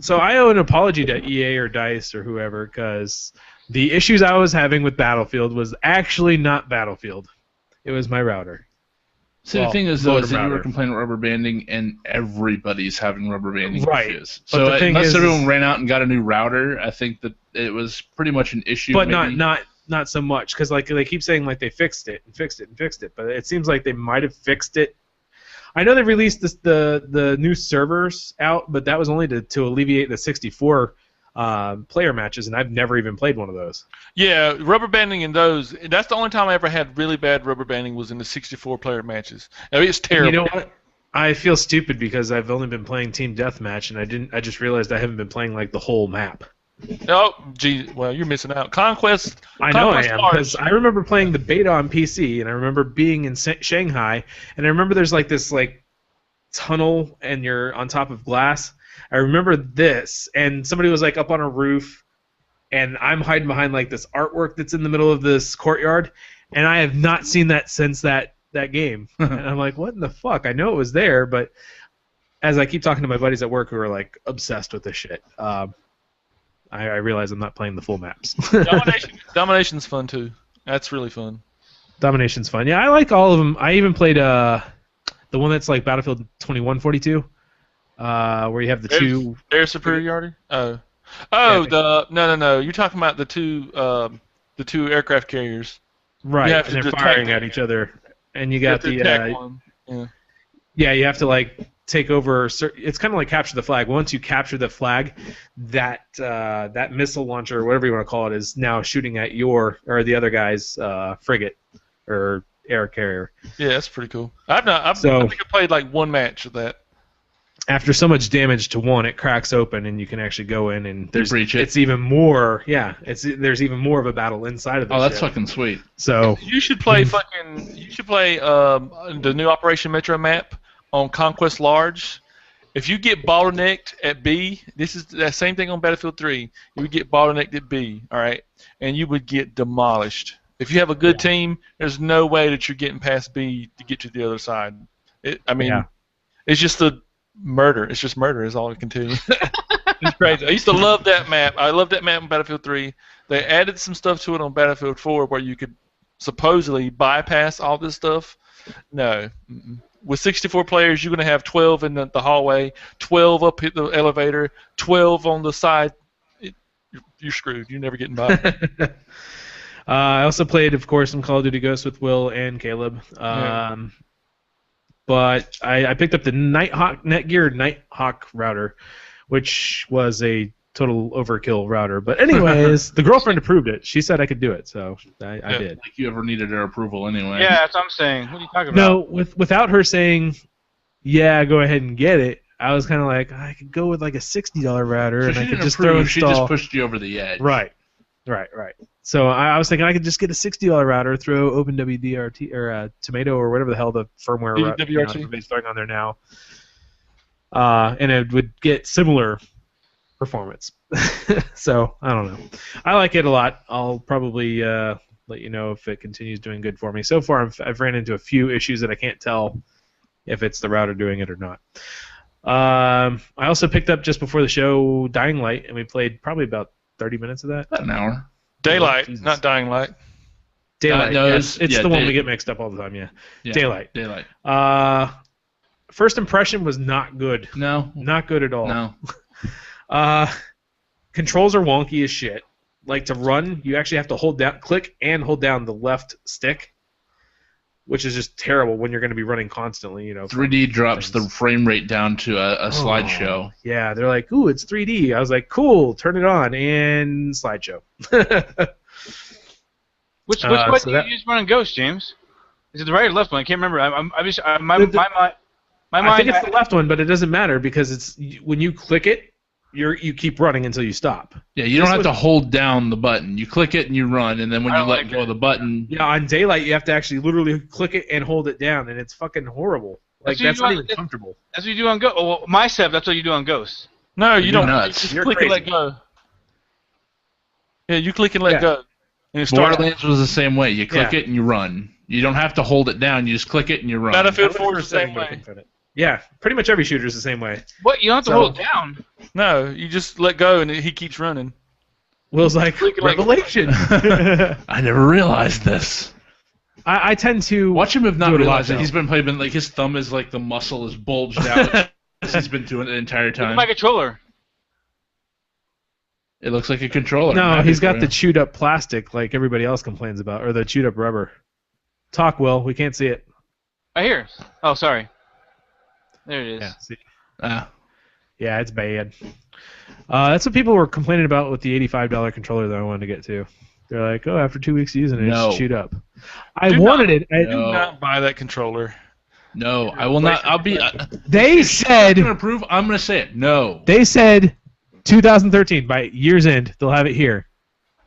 So I owe an apology to EA or DICE or whoever, because the issues I was having with Battlefield was actually not Battlefield. It was my router. See, the thing is, though, is that you were router. complaining rubber banding, and everybody's having rubber banding Right. issues. But So the thing unless is- everyone ran out and got a new router, I think that it was pretty much an issue. But maybe. not so much, because like they keep saying like they fixed it, but it seems like they might have fixed it. I know they released the new servers out, but that was only to alleviate the 64 player matches, and I've never even played one of those. Yeah, rubber banding in those. That's the only time I ever had really bad rubber banding was in the 64 player matches. I mean, it's terrible. You know what? I feel stupid because I've only been playing Team Deathmatch, and I just realized I haven't been playing like the whole map. Oh, gee, well, you're missing out. Conquest. I know I Conquest am, Large. because I remember playing the beta on PC, and I remember being in Shanghai, and I remember there's like this like tunnel, and you're on top of glass. I remember this, and somebody was like up on a roof, and I'm hiding behind like this artwork that's in the middle of this courtyard, and I have not seen that since that game. And I'm like, what in the fuck? I know it was there, but as I keep talking to my buddies at work who are like obsessed with this shit, I realize I'm not playing the full maps. Domination's fun too. That's really fun. Domination's fun. Yeah, I like all of them. I even played the one that's like Battlefield 2142, where you have the two. Air superiority. No. You're talking about the two aircraft carriers. Right, You have and to they're detect firing it. at each other, and you got You have to detect one. Yeah. yeah, you have to like take over. It's kind of like capture the flag. Once you capture the flag, that missile launcher or whatever you want to call it is now shooting at your or the other guy's frigate or air carrier. Yeah, that's pretty cool. I think I played like one match of that. After so much damage to one, it cracks open, and you can actually go in and breach it. It's even more. Yeah, there's even more of a battle inside of the Oh, that's ship. fucking sweet. So You should play the new Operation Metro map on Conquest Large. If you get bottlenecked at B, this is the same thing on Battlefield 3. You would get bottlenecked at B, all right, and you would get demolished. If you have a good team, there's no way that you're getting past B to get to the other side. It's just a murder. It's just murder is all I can tell you. It's crazy. I used to love that map. I loved that map in Battlefield 3. They added some stuff to it on Battlefield 4 where you could supposedly bypass all this stuff. No. Mm-mm. With 64 players, you're going to have 12 in the hallway, 12 up hit the elevator, 12 on the side. You're screwed. You're never getting by. I also played, of course, some Call of Duty Ghosts with Will and Caleb. But I picked up the Netgear Nighthawk router, which was a total overkill router. But anyways, the girlfriend approved it. She said I could do it, so I did. Like you ever needed her approval anyway. Yeah, that's what I'm saying. What are you talking about? No, without her saying yeah, go ahead and get it. I was kind of like, I could go with like a $60 router, So and she I could didn't just approve, throw she install. just pushed you over the edge. Right. So I was thinking I could just get a $60 router, throw OpenWDRT or Tomato or whatever the hell the firmware WRT. everybody's throwing on there now, and it would get similar performance. So I don't know. I like it a lot. I'll probably let you know if it continues doing good for me. So far, I've ran into a few issues that I can't tell if it's the router doing it or not. I also picked up just before the show Dying Light, and we played probably about 30 minutes of that. About an hour. Daylight, Jesus. not Dying Light. Daylight. No, Yes, it's yeah, the one we get mixed up all the time. Yeah. Daylight. Daylight. First impression was not good. No. Not good at all. No. Controls are wonky as shit. Like to run, you actually have to click and hold down the left stick, which is just terrible when you're going to be running constantly. 3D drops the frame rate down to a slideshow. Yeah, they're like, ooh, it's 3D. I was like, cool, turn it on, and slideshow. Which so button do that- you use running Ghost, James? Is it the right or left one? I can't remember. My I mind. think it's the left one, but it doesn't matter because it's when you click it, you keep running until you stop. Yeah, you don't have to hold down the button. You click it and you run, and then when I you don't let like go of the button... Yeah, on Daylight, you have to actually literally click it and hold it down, and it's fucking horrible. Like, That's that's what not you even do comfortable. That's what you do on Ghost. Oh, well, my setup, that's what you do on Ghost. No, you You're don't. nuts. You just You're click and let crazy. go. Yeah, you click and let Yeah. go. And it starts. Borderlands was the same way. You click Yeah. it and you run. You don't have to hold it down. You just click it and you run. Battlefield That was 4 the is the same first thing I way. looked at it. Yeah, pretty much every shooter is the same way. What? You don't have to So- hold it down. No, you just let go and he keeps running. Will's like, Click it like- revelation. I never realized this. I tend to Watch him have not do it a lot, realized that though. he's been playing, like his thumb is like the muscle is bulged out. He's been doing it the entire Look at time. my controller. It looks like a controller. No, I'm he's happy got for the chewed up plastic like everybody else complains about, or the chewed up rubber. Talk, Will. We can't see it. Right here. Oh, sorry. There it is. Yeah, see. you. Yeah, it's bad. That's what people were complaining about with the $85 controller that I wanted to get to. They're like, oh, after 2 weeks of using it, No. it's chewed up. I Do wanted not- it. I, No. Do not buy that controller. No, I will not. I'll be. I'm They said gonna approve. I'm gonna say it. No. they said 2013 by year's end they'll have it here.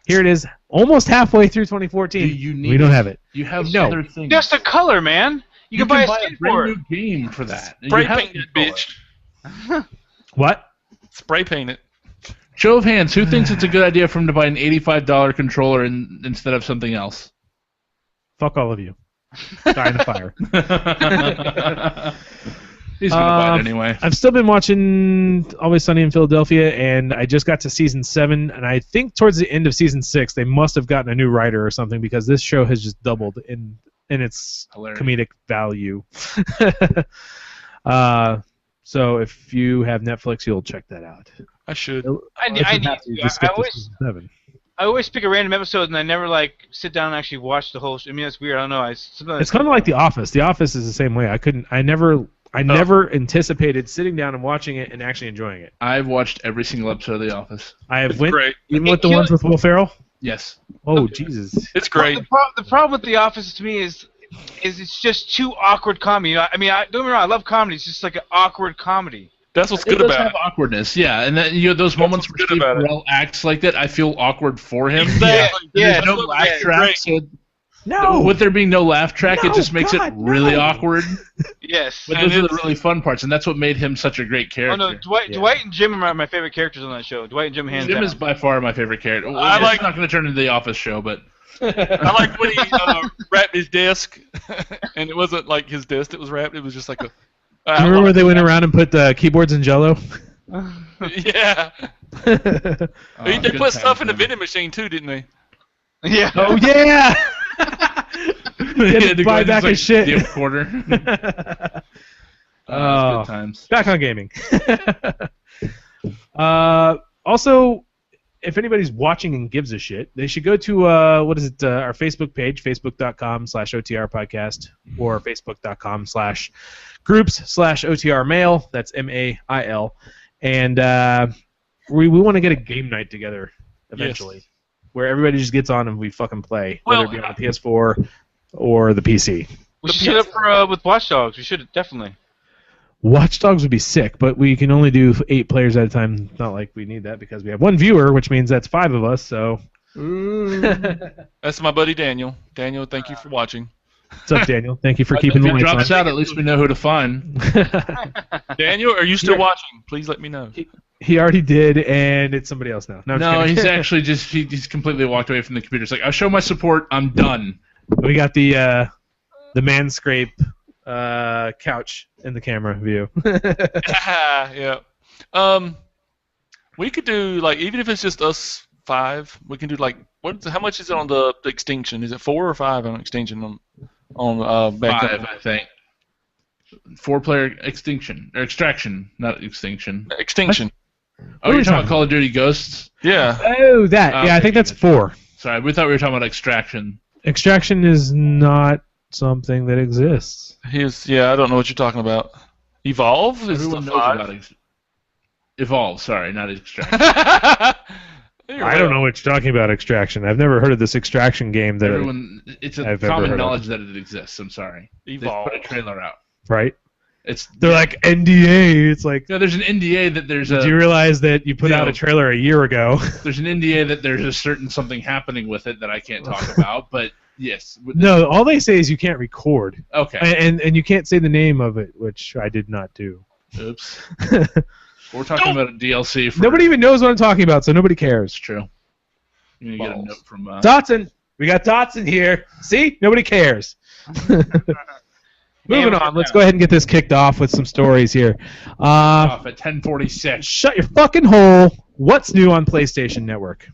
Here it is, almost halfway through 2014. You need we don't have it. You have No. other things. Just a color, man. You can buy a skin brand for new it. game for that. You Spray have paint to it, control bitch. What? Spray paint it. Show of hands. Who thinks it's a good idea for him to buy an $85 controller instead of something else? Fuck all of you. Die in the fire. He's gonna buy it anyway. I've still been watching Always Sunny in Philadelphia, and I just got to season 7, and I think towards the end of season 6 they must have gotten a new writer or something because this show has just doubled in its Hilarious. comedic value. So if you have Netflix, you'll check that out. I should. I If need you have to. to, just I skip to always- season 7. I always pick a random episode and I never like sit down and actually watch the whole. I mean, that's weird. I don't know. Sometimes It's kind of like The Office. The Office is the same way. I never anticipated sitting down and watching it and actually enjoying it. I've watched every single episode of The Office. I have It's went great. even with the ones with Will Ferrell. Yes. Oh Jesus! It's great. The problem with The Office to me is it's just too awkward comedy. Don't get me wrong. I love comedy. It's just like an awkward comedy. That's what's It good does about have it. awkwardness, yeah, and then those moments where what's good Steve about it. Carell acts like that, I feel awkward for him. Exactly. Yeah, There's no that's laugh great. track, so No. with there being no laugh track, No, it just makes God, it really no. awkward. Yes. But And those are the it's- really fun parts, and that's what made him such a great Oh character. no, Dwight and Jim are my favorite characters on that show. Dwight and Jim hands Jim down. is by far my favorite character. Well, I it's like- not going to turn into the Office show, but I like when he wrapped his desk, and it wasn't like his desk that was wrapped. It was just like a. Remember where they went around and put the keyboards in Jello? Yeah. They good put stuff in the times, man. vending machine too, didn't they? Yeah. Oh yeah! Yeah, to the buy guy back just, his shit. The quarter. Oh. Good times. Back on gaming. Also, if anybody's watching and gives a shit, they should go to our Facebook page, facebook.com/OTR Podcast, or facebook.com/groups/OTR Mail. That's MAIL. And we want to get a game night together eventually, where everybody just gets on and we fucking play, whether Well, it be on the PS4 or the PC. We should set up for with Watch Dogs. We should definitely. Watch Dogs would be sick, but we can only do 8 players at a time. Not like we need that because we have 1 viewer, which means that's 5 of us. So. That's my buddy Daniel. Daniel, thank you for watching. What's up, Daniel? Thank you for keeping the If he lights drops on. out, at least we know who to find. Daniel, are you still watching? Please let me know. He already did, and it's somebody else now. No, I'm just No, kidding. he's actually just he's completely walked away from the computer. It's like, I'll show my support. I'm done. We got the manscape couch in the camera view. Yeah. We could do like even if it's just us 5, we can do like how much is it on the extinction? Is it 4 or 5 on extinction on back 5, then? I think. 4-player extraction, not extinction. Extinction. Oh, you're talking about Call of Duty Ghosts? Yeah. Oh, that. Yeah, I think that's 4. Sorry, we thought we were talking about extraction. Extraction is not something that exists. I don't know what you're talking about. Evolve is Everyone the knows 5. about Evolve. Sorry, not extraction. I don't know what you're talking about, Extraction. I've never heard of this Extraction game that It's I've a ever common heard of. knowledge that it exists. I'm sorry. Evolve. They put a trailer out. right? It's They're like NDA. It's like, no, there's an NDA that there's did a you realize that you put out a trailer a year ago? there's an NDA that there's a certain something happening with it that I can't talk about, but yes. No, all they say is you can't record. Okay. And you can't say the name of it, which I did not do. Oops. We're talking about a DLC. For, Nobody even knows what I'm talking about, so nobody It's cares. true. You're gonna get a note from. Dotson! We got Dotson here. See? Nobody cares. Moving on. Let's go ahead and get this kicked off with some stories here. Off at 10:46. Shut your fucking hole. What's new on PlayStation Network?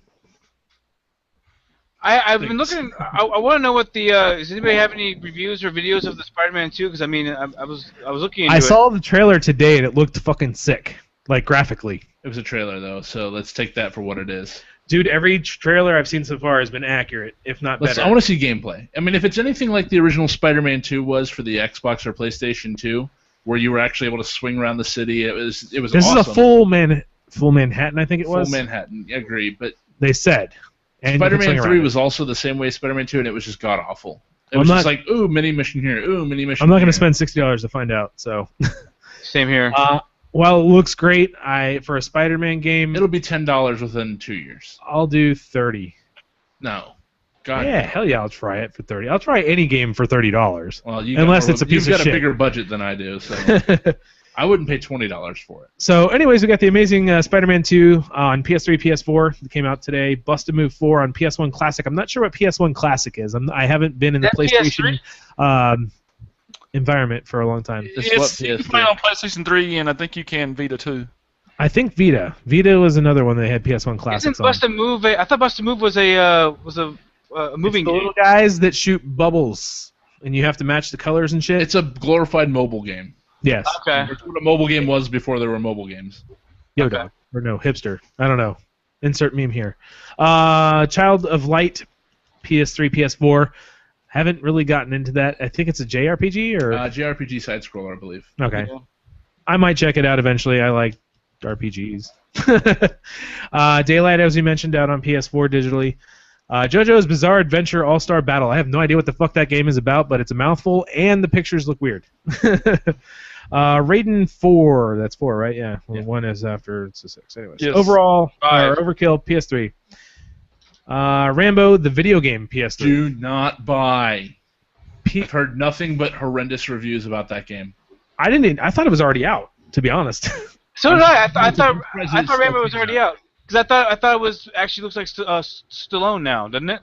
I've been looking. I want to know what the. Does anybody have any reviews or videos of the Spider-Man 2? Because I mean, I was looking into I it. saw the trailer today and it looked fucking sick, like graphically. It was a trailer though, so let's take that for what it is. Dude, every trailer I've seen so far has been accurate, if not better. I want to see gameplay. I mean, if it's anything like the original Spider-Man 2 was for the Xbox or PlayStation 2, where you were actually able to swing around the city, it was This awesome. is a full Manhattan, I think it was. Full Manhattan. I agree, but They said. And Spider-Man 3 was also the same way as Spider-Man 2, and it was just god awful. It was just like, ooh, mini mission here, ooh, mini mission. I'm not going to here. spend $60 to find out. So. Same here. While it looks great, for a Spider-Man game, It'll be $10 within 2 years. I'll do $30. No, God. Yeah, hell yeah, I'll try it for $30. I'll try any game for $30. Well, Unless it's a piece you've of got shit. a bigger budget than I do, so I wouldn't pay $20 for it. So, anyways, we got the amazing Spider-Man 2 on PS3, PS4. It came out today. Busted Move 4 on PS1 Classic. I'm not sure what PS1 Classic is. I haven't been in the PlayStation environment for a long time. You can play on PlayStation 3, and I think you can Vita too. I think Vita. Vita was another one they had PS1 Classics Isn't Busted Move? I thought Busted Move was a moving the game. little guys that shoot bubbles, and you have to match the colors and shit. It's a glorified mobile game. Yes. Okay. It's what a mobile game was before there were mobile games. Yo dog. Or no, hipster. I don't know. Insert meme here. Child of Light, PS3, PS4. Haven't really gotten into that. I think it's a JRPG or JRPG side scroller, I believe. okay. Yeah. I might check it out eventually. I like RPGs. Daylight, as we mentioned, out on PS4 digitally. JoJo's Bizarre Adventure All-Star Battle. I have no idea what the fuck that game is about, but it's a mouthful, and the pictures look weird. Raiden 4. That's 4, right? Yeah. Well, 1 is after it's a 6. Anyways. Yes. Overall, 5. Overkill, PS3. Rambo, the video game, PS3. Do not buy. I've heard nothing but horrendous reviews about that game. I thought it was already out, to be honest. So did I. I thought Rambo was already out. Because I thought it was actually looks like Stallone now, doesn't it?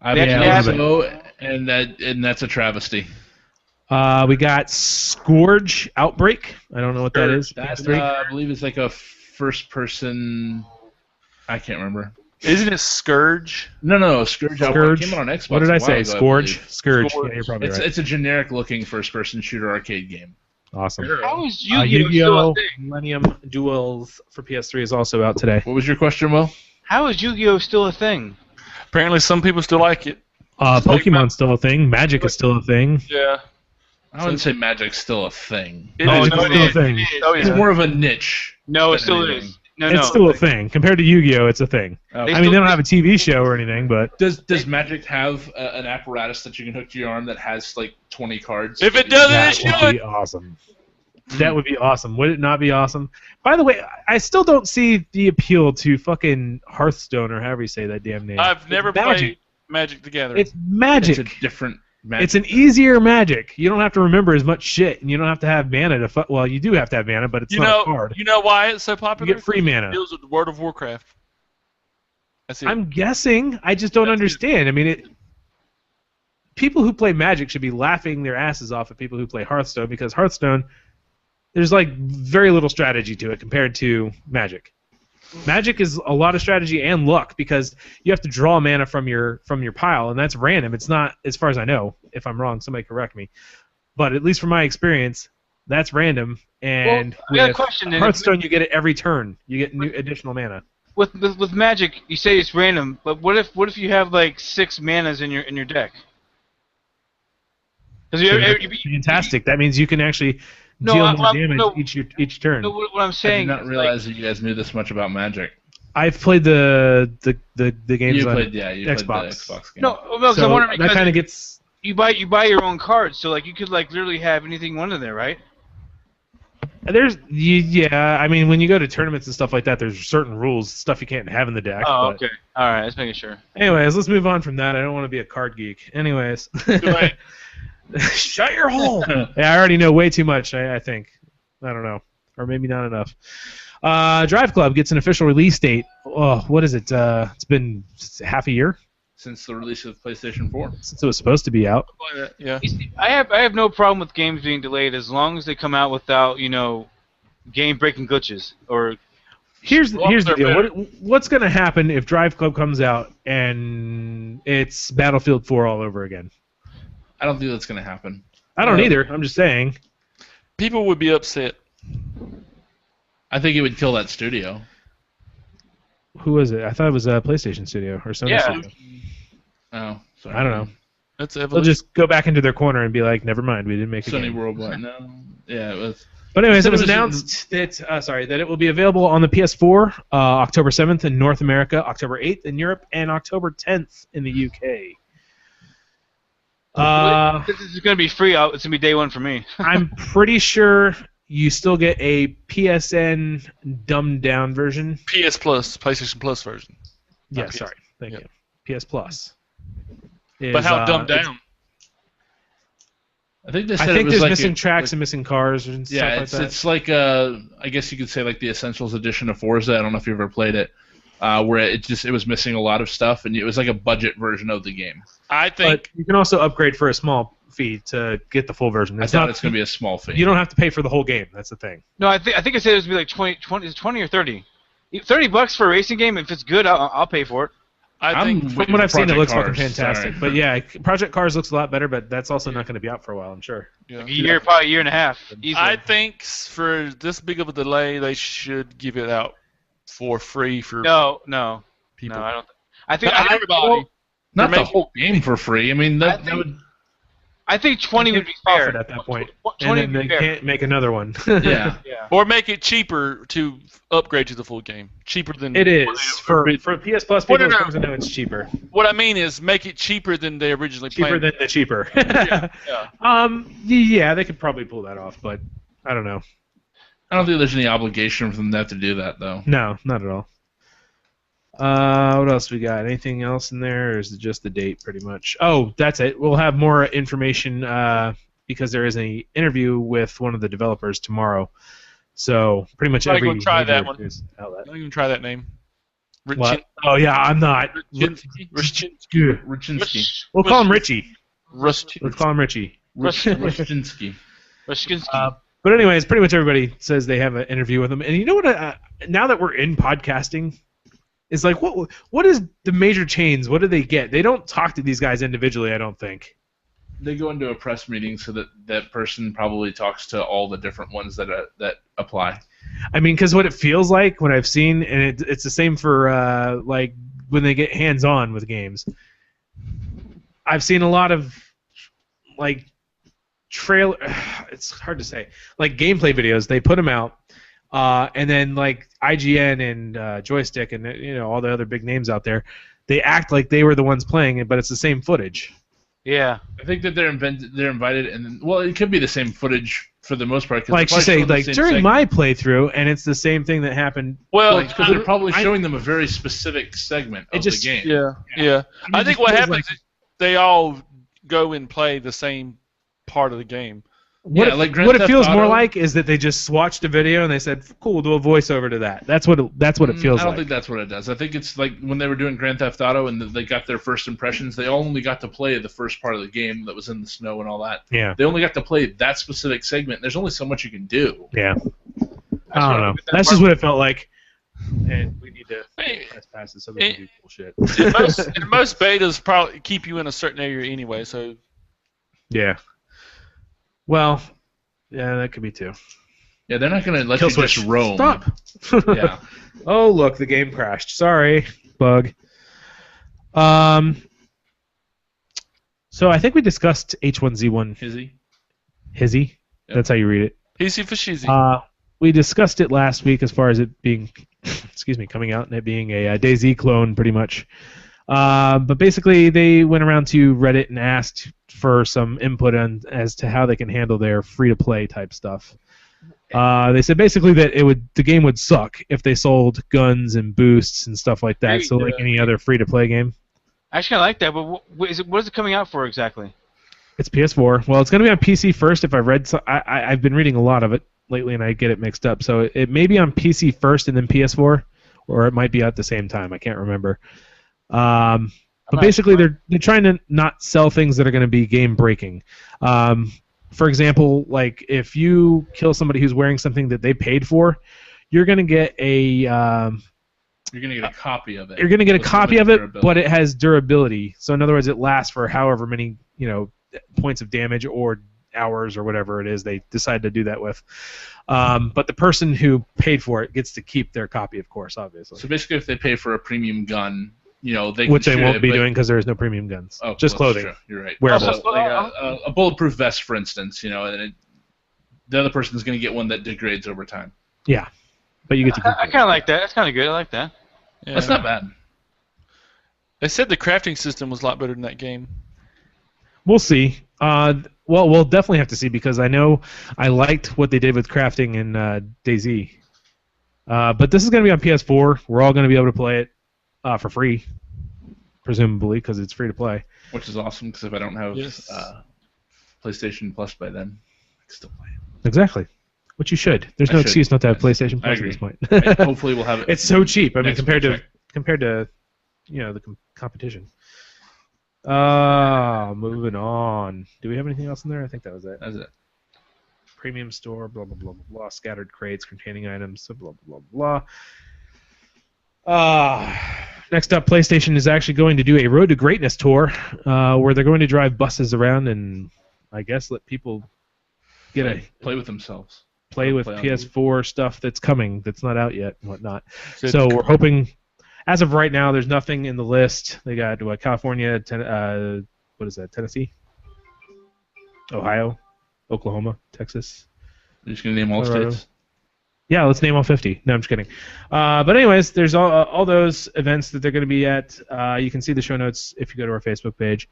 I Yeah, believe so, and that's a travesty. We got Scourge Outbreak. I don't know what that is. That, PS3. I believe it's like a first-person. I can't remember. Isn't it Scourge? No, Scourge. Scourge. Came out on Xbox. What did a I while say? ago, I Scourge. believe. Scourge. Yeah, you're probably right. It's a generic-looking first-person shooter arcade game. Awesome. How is Yu-Gi-Oh still a thing? Millennium Duels for PS3 is also out today. What was your question, Will? How is Yu-Gi-Oh still a thing? Apparently, some people still like it. Pokemon's still a thing. Magic is still a thing. Yeah. I wouldn't say Magic's still a thing. It Oh, is. it's still a thing. Oh, It's yeah. more of a niche. No, it than still anything. is. No, It's still a thing. Compared to Yu-Gi-Oh, it's a thing. Okay. I mean, they don't have a TV show or anything, but Does Magic have an apparatus that you can hook to your arm that has like 20 cards? If it doesn't, that it would should. be awesome. That would be awesome. Would it not be awesome? By the way, I still don't see the appeal to fucking Hearthstone or however you say that damn name. I've never played Magic the Gathering. It's Magic. It's a different Magic. It's an easier Magic. You don't have to remember as much shit, and you don't have to have mana to. Well, you do have to have mana, but it's not hard. You know why it's so popular? You get free mana. It deals with World of Warcraft. That's it. I'm guessing. I just don't understand. I mean, people who play Magic should be laughing their asses off at people who play Hearthstone, because Hearthstone, there's like very little strategy to it compared to Magic. Magic is a lot of strategy and luck, because you have to draw mana from your pile, and that's random. It's not, as far as I know. If I'm wrong, somebody correct me. But at least from my experience, that's random. And with Hearthstone, you get it every turn. You get new additional mana. With Magic, you say it's random, but what if you have like 6 manas in your deck? Fantastic. That means you can actually deal more damage each turn. No, what I'm saying, I did not realize that you guys knew this much about Magic. I've played the games on Xbox. Played the Xbox game. No, because I'm wondering, that kind of gets. You buy your own cards, so like you could like literally have anything one in there, right? Yeah. I mean, when you go to tournaments and stuff like that, there's certain rules, stuff you can't have in the deck. Oh, okay. All right, let's making sure. Anyways, let's move on from that. I don't want to be a card geek. Anyways. Shut your hole. Yeah, I already know way too much, I think. I don't know. Or maybe not enough. DriveClub gets an official release date. Oh, what is it? It's been half a year? Since the release of PlayStation 4. Since it was supposed to be out. Yeah. I have no problem with games being delayed as long as they come out without, game-breaking glitches. Or Here's the deal. What's going to happen if DriveClub comes out and it's Battlefield 4 all over again? I don't think that's going to happen. I don't either. I'm just saying. People would be upset. I think it would kill that studio. Who was it? I thought it was a PlayStation Studio or Sony Studio. Oh, sorry. I don't know. That's They'll just go back into their corner and be like, "Never mind, we didn't make a game." Sony Worldwide. No. Yeah, it was. But anyways, it was announced that it will be available on the PS4 October 7th in North America, October 8th in Europe, and October 10th in the UK. This is going to be free. It's going to be day one for me. I'm pretty sure you still get a PSN dumbed down version. PS Plus, PlayStation Plus version. Yeah, sorry. Thank you. PS Plus. But how dumbed down? I think they said there's missing tracks and missing cars and stuff like that. It's like I guess you could say like the Essentials edition of Forza. I don't know if you've ever played it. Where it was missing a lot of stuff, and it was like a budget version of the game. I think but you can also upgrade for a small fee to get the full version. I thought it's going to be a small fee. You don't have to pay for the whole game. That's the thing. No, I think I said it was going to be like 20 or 30. $30 for a racing game. If it's good, I'll pay for it. I think from what I've seen, it looks fucking fantastic. Sorry. But yeah, Project Cars looks a lot better, but that's also not going to be out for a while, I'm sure. Yeah. Probably a year and a half. Easily. I think for this big of a delay, they should give it out for free for no people. No, I don't. I think everybody. Not the whole game for free. I mean, that would. I think 20 would be fair at that point. 20 and then they can't make another one. Yeah. Or make it cheaper to upgrade to the full game. Cheaper than it is for PS Plus people. I know it's cheaper. What I mean is make it cheaper than they originally planned. Cheaper than the cheaper. Yeah, they could probably pull that off, but I don't know. I don't think there's any obligation for them to have to do that, though. No, not at all. What else we got? Anything else in there, or is it just the date, pretty much? Oh, that's it. We'll have more information because there is an interview with one of the developers tomorrow. So pretty much every. I'm try that one. Don't even try that name. What? Oh yeah, I'm not. Rutchinsky. We'll call him Richie. Let's call him Richie. Rutchinsky. But anyways, pretty much everybody says they have an interview with him. And you know what? Now that we're in podcasting. It's like, what is the major chains? What do they get? They don't talk to these guys individually, I don't think. They go into a press meeting so that person probably talks to all the different ones that apply. I mean, because what it feels like, what I've seen, and it's the same for like when they get hands-on with games. I've seen a lot of like trailer. It's hard to say. Like gameplay videos, they put them out. And then like IGN and Joystick and all the other big names out there, they act like they were the ones playing it, but it's the same footage. Yeah. I think that they're invited, and well, it could be the same footage for the most part. 'Cause Like they're she probably say, showing the like same during segment. my playthrough, and it's the same thing that happened. Well, Because they're probably showing them a very specific segment of just- the game. yeah. I it think just what feels happens is they all go and play the same part of the game. What, Yeah, it, like Grand what it Theft feels more Auto. like is that they just watched a video and they said, "Cool, we'll do a voiceover to that." That's what it feels I don't like. think that's what it does. I think it's like when they were doing Grand Theft Auto and they got their first impressions, they only got to play the first part of the game that was in the snow and all that. Yeah, They only got to play that specific segment. There's only so much you can do. yeah. I don't know. That's just what it felt like. And we need to press past it so we can do cool shit. And most betas probably keep you in a certain area anyway, so Yeah. Well, yeah, that could be too. Yeah, they're not going to let Kill you switch. just roam. Stop. Yeah. Oh, look, the game crashed. Sorry, bug. So I think we discussed H1Z1 Hizzy. Hizzy. Yep. That's how you read it. easy for shizzy. We discussed it last week as far as it being, excuse me, coming out and it being a DayZ clone, pretty much. But basically, they went around to Reddit and asked for some input on as to how they can handle their free-to-play type stuff. They said basically that the game would suck if they sold guns and boosts and stuff like that. So like any other free-to-play game. Actually, I like that, but what is it coming out for exactly? It's PS4. Well, it's going to be on PC first. If I read, I've been reading a lot of it lately, and I get it mixed up. So it may be on PC first and then PS4, or it might be at the same time. I can't remember. But basically, they're trying to not sell things that are going to be game breaking. For example, like if you kill somebody who's wearing something that they paid for, you're going to get a You're going to get a copy of it. You're going to get a with copy of it, durability. but it has durability. So in other words, it lasts for however many points of damage or hours or whatever it is they decide to do that with. But the person who paid for it gets to keep their copy, of course, obviously. So basically, if they pay for a premium gun, they Which can they shoot won't it, be but- doing because there's no premium guns. Oh, just well, clothing. that's true. You're right. Wearable. So, like a bulletproof vest, for instance, and the other person's going to get one that degrades over time. Yeah. But you get to keep I it. kind of like that. That's kind of good. I like that. Yeah. That's not bad. They said the crafting system was a lot better than that game. We'll see. Well, we'll definitely have to see because I know I liked what they did with crafting in DayZ. But this is going to be on PS4. We're all going to be able to play it for free, presumably, because it's free to play. Which is awesome, because if I don't have Yes. PlayStation Plus by then, I can still play it. Exactly. Which you should. There's I no should. excuse not to have Yes. PlayStation I Plus at agree. this point. Hopefully we'll have it. It's so cheap. I mean, next compared to paycheck. the competition. Moving on. Do we have anything else in there? I think that was it. That's it. Premium store, blah blah blah blah blah. Scattered crates containing items, blah blah blah blah. Next up, PlayStation is actually going to do a Road to Greatness tour, where they're going to drive buses around and I guess let people get play with themselves. play with play on PS4 stuff that's coming, that's not out yet and whatnot. Good. So we're hoping, as of right now, there's nothing in the list. They got California, what is that, Tennessee? Ohio? Oklahoma? Texas? You're just gonna name all Colorado. states. Yeah, let's name all 50. No, I'm just kidding. But anyways, there's all those events that they're going to be at. You can see the show notes if you go to our Facebook page.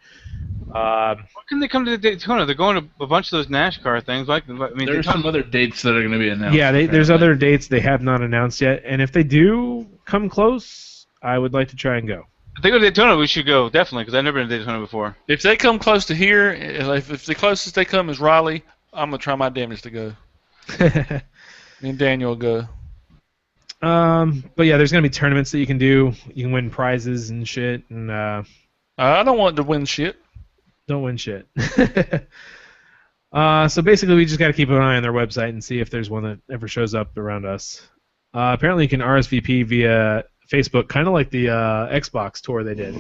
Why couldn't they come to Daytona? They're going to a bunch of those NASCAR things. There's There's some other dates that are going to be announced. Yeah, there's apparently. other dates they have not announced yet, and if they do come close, I would like to try and go. If they go to Daytona, we should go, definitely, because I've never been to Daytona before. If they come close to here, if the closest they come is Raleigh, I'm gonna try my damnedest to go. Me and Daniel will go. But yeah, there's gonna be tournaments that you can do. You can win prizes and shit, and I don't want to win shit. don't win shit. So basically, we just got to keep an eye on their website and see if there's one that ever shows up around us. Apparently, you can RSVP via Facebook, kind of like the Xbox tour they did.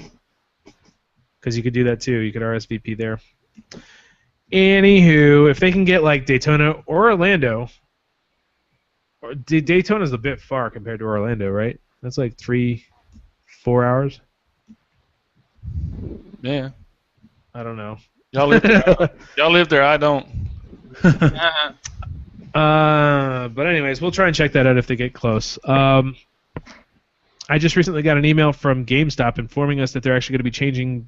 Because you could do that too. You could RSVP there. Anywho, if they can get like Daytona or Orlando, Daytona's a bit far compared to Orlando, right? That's like 3-4 hours. Yeah. I don't know. Y'all live there. Y'all live there. I don't. But anyways, we'll try and check that out if they get close. I just recently got an email from GameStop informing us that they're actually going to be changing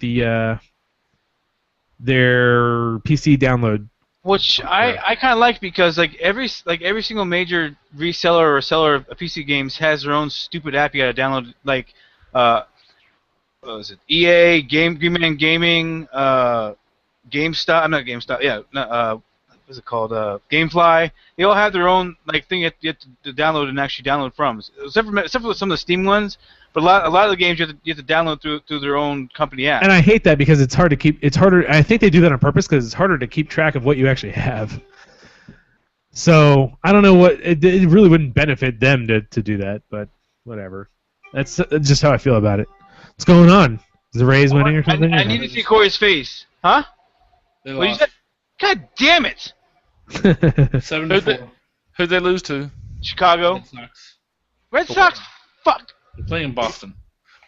their PC download. Which I kind of like because like every single major reseller or seller of PC games has their own stupid app you gotta download. Like, what was it? EA, Green Man Gaming, GameStop. I'm not GameStop. Yeah, what's it called? GameFly. They all have their own like thing you have to download and actually download from. Except for some of the Steam ones. But a lot of the games you have to download through their own company app. And I hate that because it's hard to keep. It's harder. I think they do that on purpose because it's harder to keep track of what you actually have. So I don't know what it really wouldn't benefit them to do that, but whatever. That's just how I feel about it. What's going on? Is the Rays winning or something? I need to see Corey's face. Huh? They What you lost. said? God damn it! 7-4. Who'd they lose to? Chicago. Red Sox. Red Sox. Fuck. They're playing in Boston.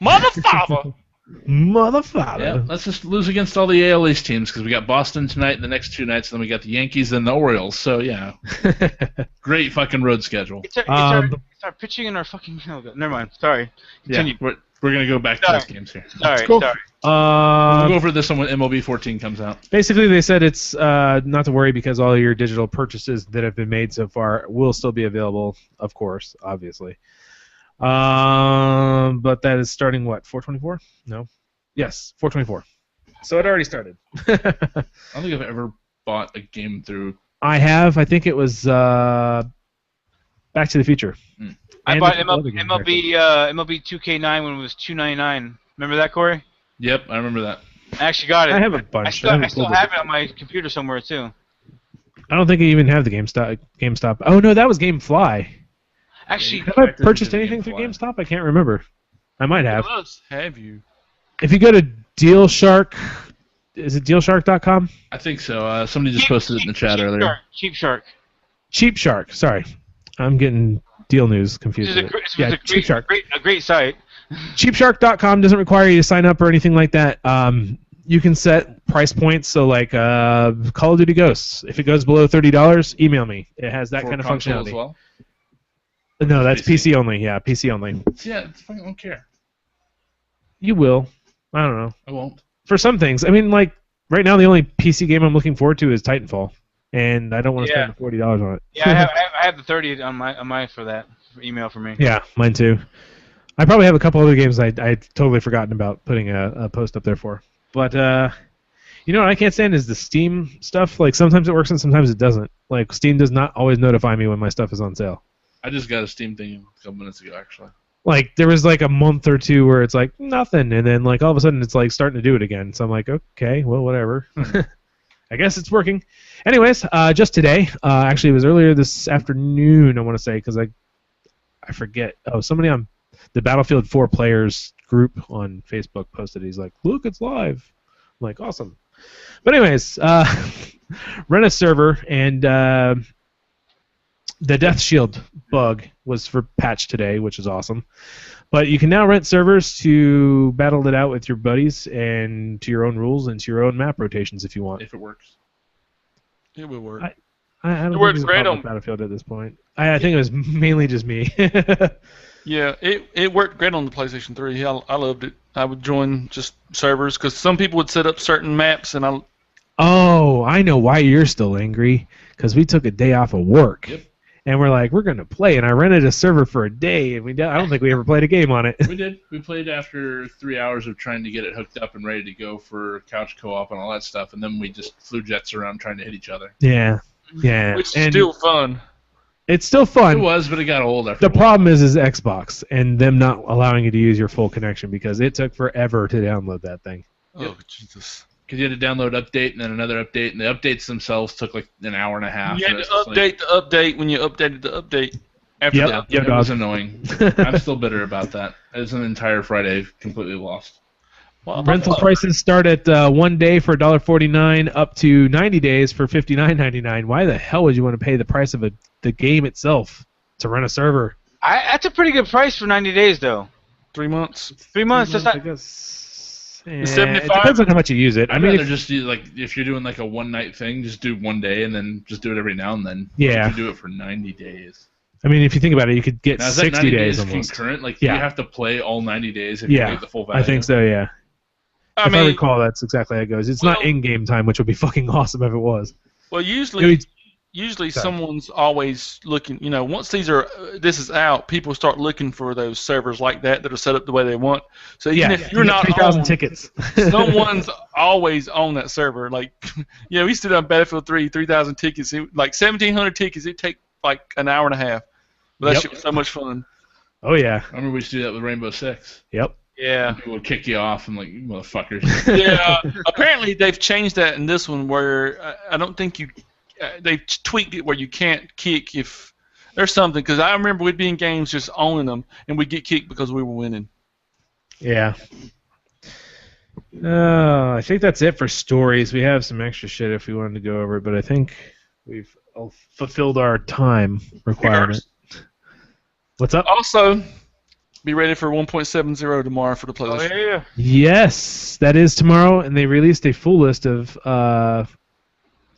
Motherfucker! Motherfucker. Yeah, let's just lose against all the AL East teams because we got Boston tonight and the next 2 nights, and then we got the Yankees and the Orioles. So yeah, great fucking road schedule. It's our pitching and our fucking. Oh, God. Never mind. Sorry. Continue. Yeah, we're gonna go back to Sorry. those games here. Sorry. cool. Sorry. We'll go over this one when MLB 14 comes out. Basically, they said it's not to worry because all your digital purchases that have been made so far will still be available, of course, obviously. But that is starting what, 4/24? No. Yes, 4/24. So it already started. I don't think I've ever bought a game through. I have. I think it was Back to the Future. I And bought a couple other games, actually. MLB 2K9 when it was $2.99. Remember that, Corey? Yep, I remember that. I actually got it. I have a bunch. I still have it on my computer somewhere too. I don't think I even have the GameStop. Oh no, that was GameFly. Actually, Have I Factored purchased into anything through GameFly. GameStop? I can't remember. I might have. Who else have you? If you go to DealShark, is it DealShark.com? I think so. Somebody just posted it in the chat earlier. Cheap Shark. Cheap Shark. Sorry, I'm getting Deal News confused. This with is it. Yeah, Cheap Shark. a great site. CheapShark.com doesn't require you to sign up or anything like that. You can set price points. So like Call of Duty Ghosts, if it goes below $30, email me. It has that For kind of console functionality. as well. No, that's PC. PC only. Yeah, PC only. Yeah, I don't care. You will. I don't know. I won't. For some things, I mean, like right now, the only PC game I'm looking forward to is Titanfall, and I don't want to spend $40 on it. Yeah, I have the 30 on my for that email for me. Yeah, mine too. I probably have a couple other games I'd totally forgotten about putting a post up there for. But you know what I can't stand is the Steam stuff. Like sometimes it works and sometimes it doesn't. Like Steam does not always notify me when my stuff is on sale. I just got a Steam thing a couple minutes ago, actually. Like there was like a month or two where it's like nothing, and then like all of a sudden it's like starting to do it again. So I'm like, okay, well whatever. I guess it's working. Anyways, just today, actually it was earlier this afternoon, I want to say, because I forget. Oh, somebody on the Battlefield 4 players group on Facebook posted. He's like, look, it's live. I'm like, awesome. But anyways, rent a server, and the Death Shield bug was for patch today, which is awesome. But you can now rent servers to battle it out with your buddies and to your own rules and to your own map rotations if you want. If it works. It will work. I don't It think works there's a great problem on- with Battlefield at this point. I think it was mainly just me. Yeah, it worked great on the PlayStation 3. I loved it. I would join just servers because some people would set up certain maps, and Oh, I know why you're still angry. Because we took a day off of work. Yep. And we're like, we're going to play. And I rented a server for a day, and I don't think we ever played a game on it. We did. We played after 3 hours of trying to get it hooked up and ready to go for couch co-op and all that stuff, and then we just flew jets around trying to hit each other. Yeah. Yeah. which is And still fun. it's still fun. It was, but it got old after The a while. problem is Xbox and them not allowing you to use your full connection because it took forever to download that thing. Oh Jesus! Because you had to download update and then another update, and the updates themselves took like an hour and a half. You had and to it's just like- update the update when you updated the update. After Yep. that, Yep, it was dog. annoying. I'm still bitter about that. It was an entire Friday completely lost. well, Rental prices start at 1 day for $1.49 up to 90 days for $59.99. Why the hell would you want to pay the price of the game itself to rent a server? That's a pretty good price for 90 days, though. 3 months. 3 months. That's I not. guess. The 75 It depends on how much you use it. I'd I mean, rather if, just do like if you're doing like a one night thing, just do 1 day and then just do it every now and then. Yeah. If you do it for 90 days. if you think about it, you could get Now, is that 60 90 days days almost. concurrent? Like, Yeah. do you have to play all 90 days if you Yeah, get the full value? I think so. Yeah. I recall, that's exactly how it goes. It's not in-game time, which would be fucking awesome if it was. Well, usually someone's always looking. Once this is out, people start looking for those servers like that are set up the way they want. So even if you're not 3,000 tickets, someone's always on that server. Like, we used to do on Battlefield 3, 3,000 tickets, like 1,700 tickets. It'd take like an hour and a half. But that shit was so much fun. Oh yeah. I remember we used to do that with Rainbow Six. Yep. Yeah. And people would kick you off and like, you motherfuckers. Yeah. Apparently they've changed that in this one where I don't think they've tweaked it where you can't kick if there's something, because I remember we'd be in games just owning them and we'd get kicked because we were winning. Yeah. I think that's it for stories. We have some extra shit if we wanted to go over it, but I think we've fulfilled our time requirement. What's up? Also, be ready for 1.70 tomorrow for the PlayStation. Oh, yeah. Yes, that is tomorrow, and they released a full list of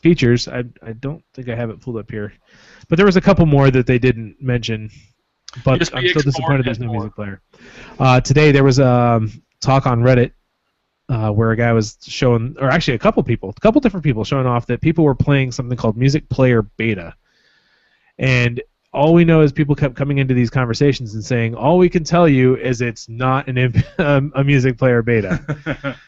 features. I don't think I have it pulled up here, but there was a couple more that they didn't mention. But I'm still disappointed there's no music player. Today there was a talk on Reddit where a guy was showing, or actually a couple different people showing off that people were playing something called Music Player Beta, and all we know is people kept coming into these conversations and saying, all we can tell you is it's not a Music Player Beta.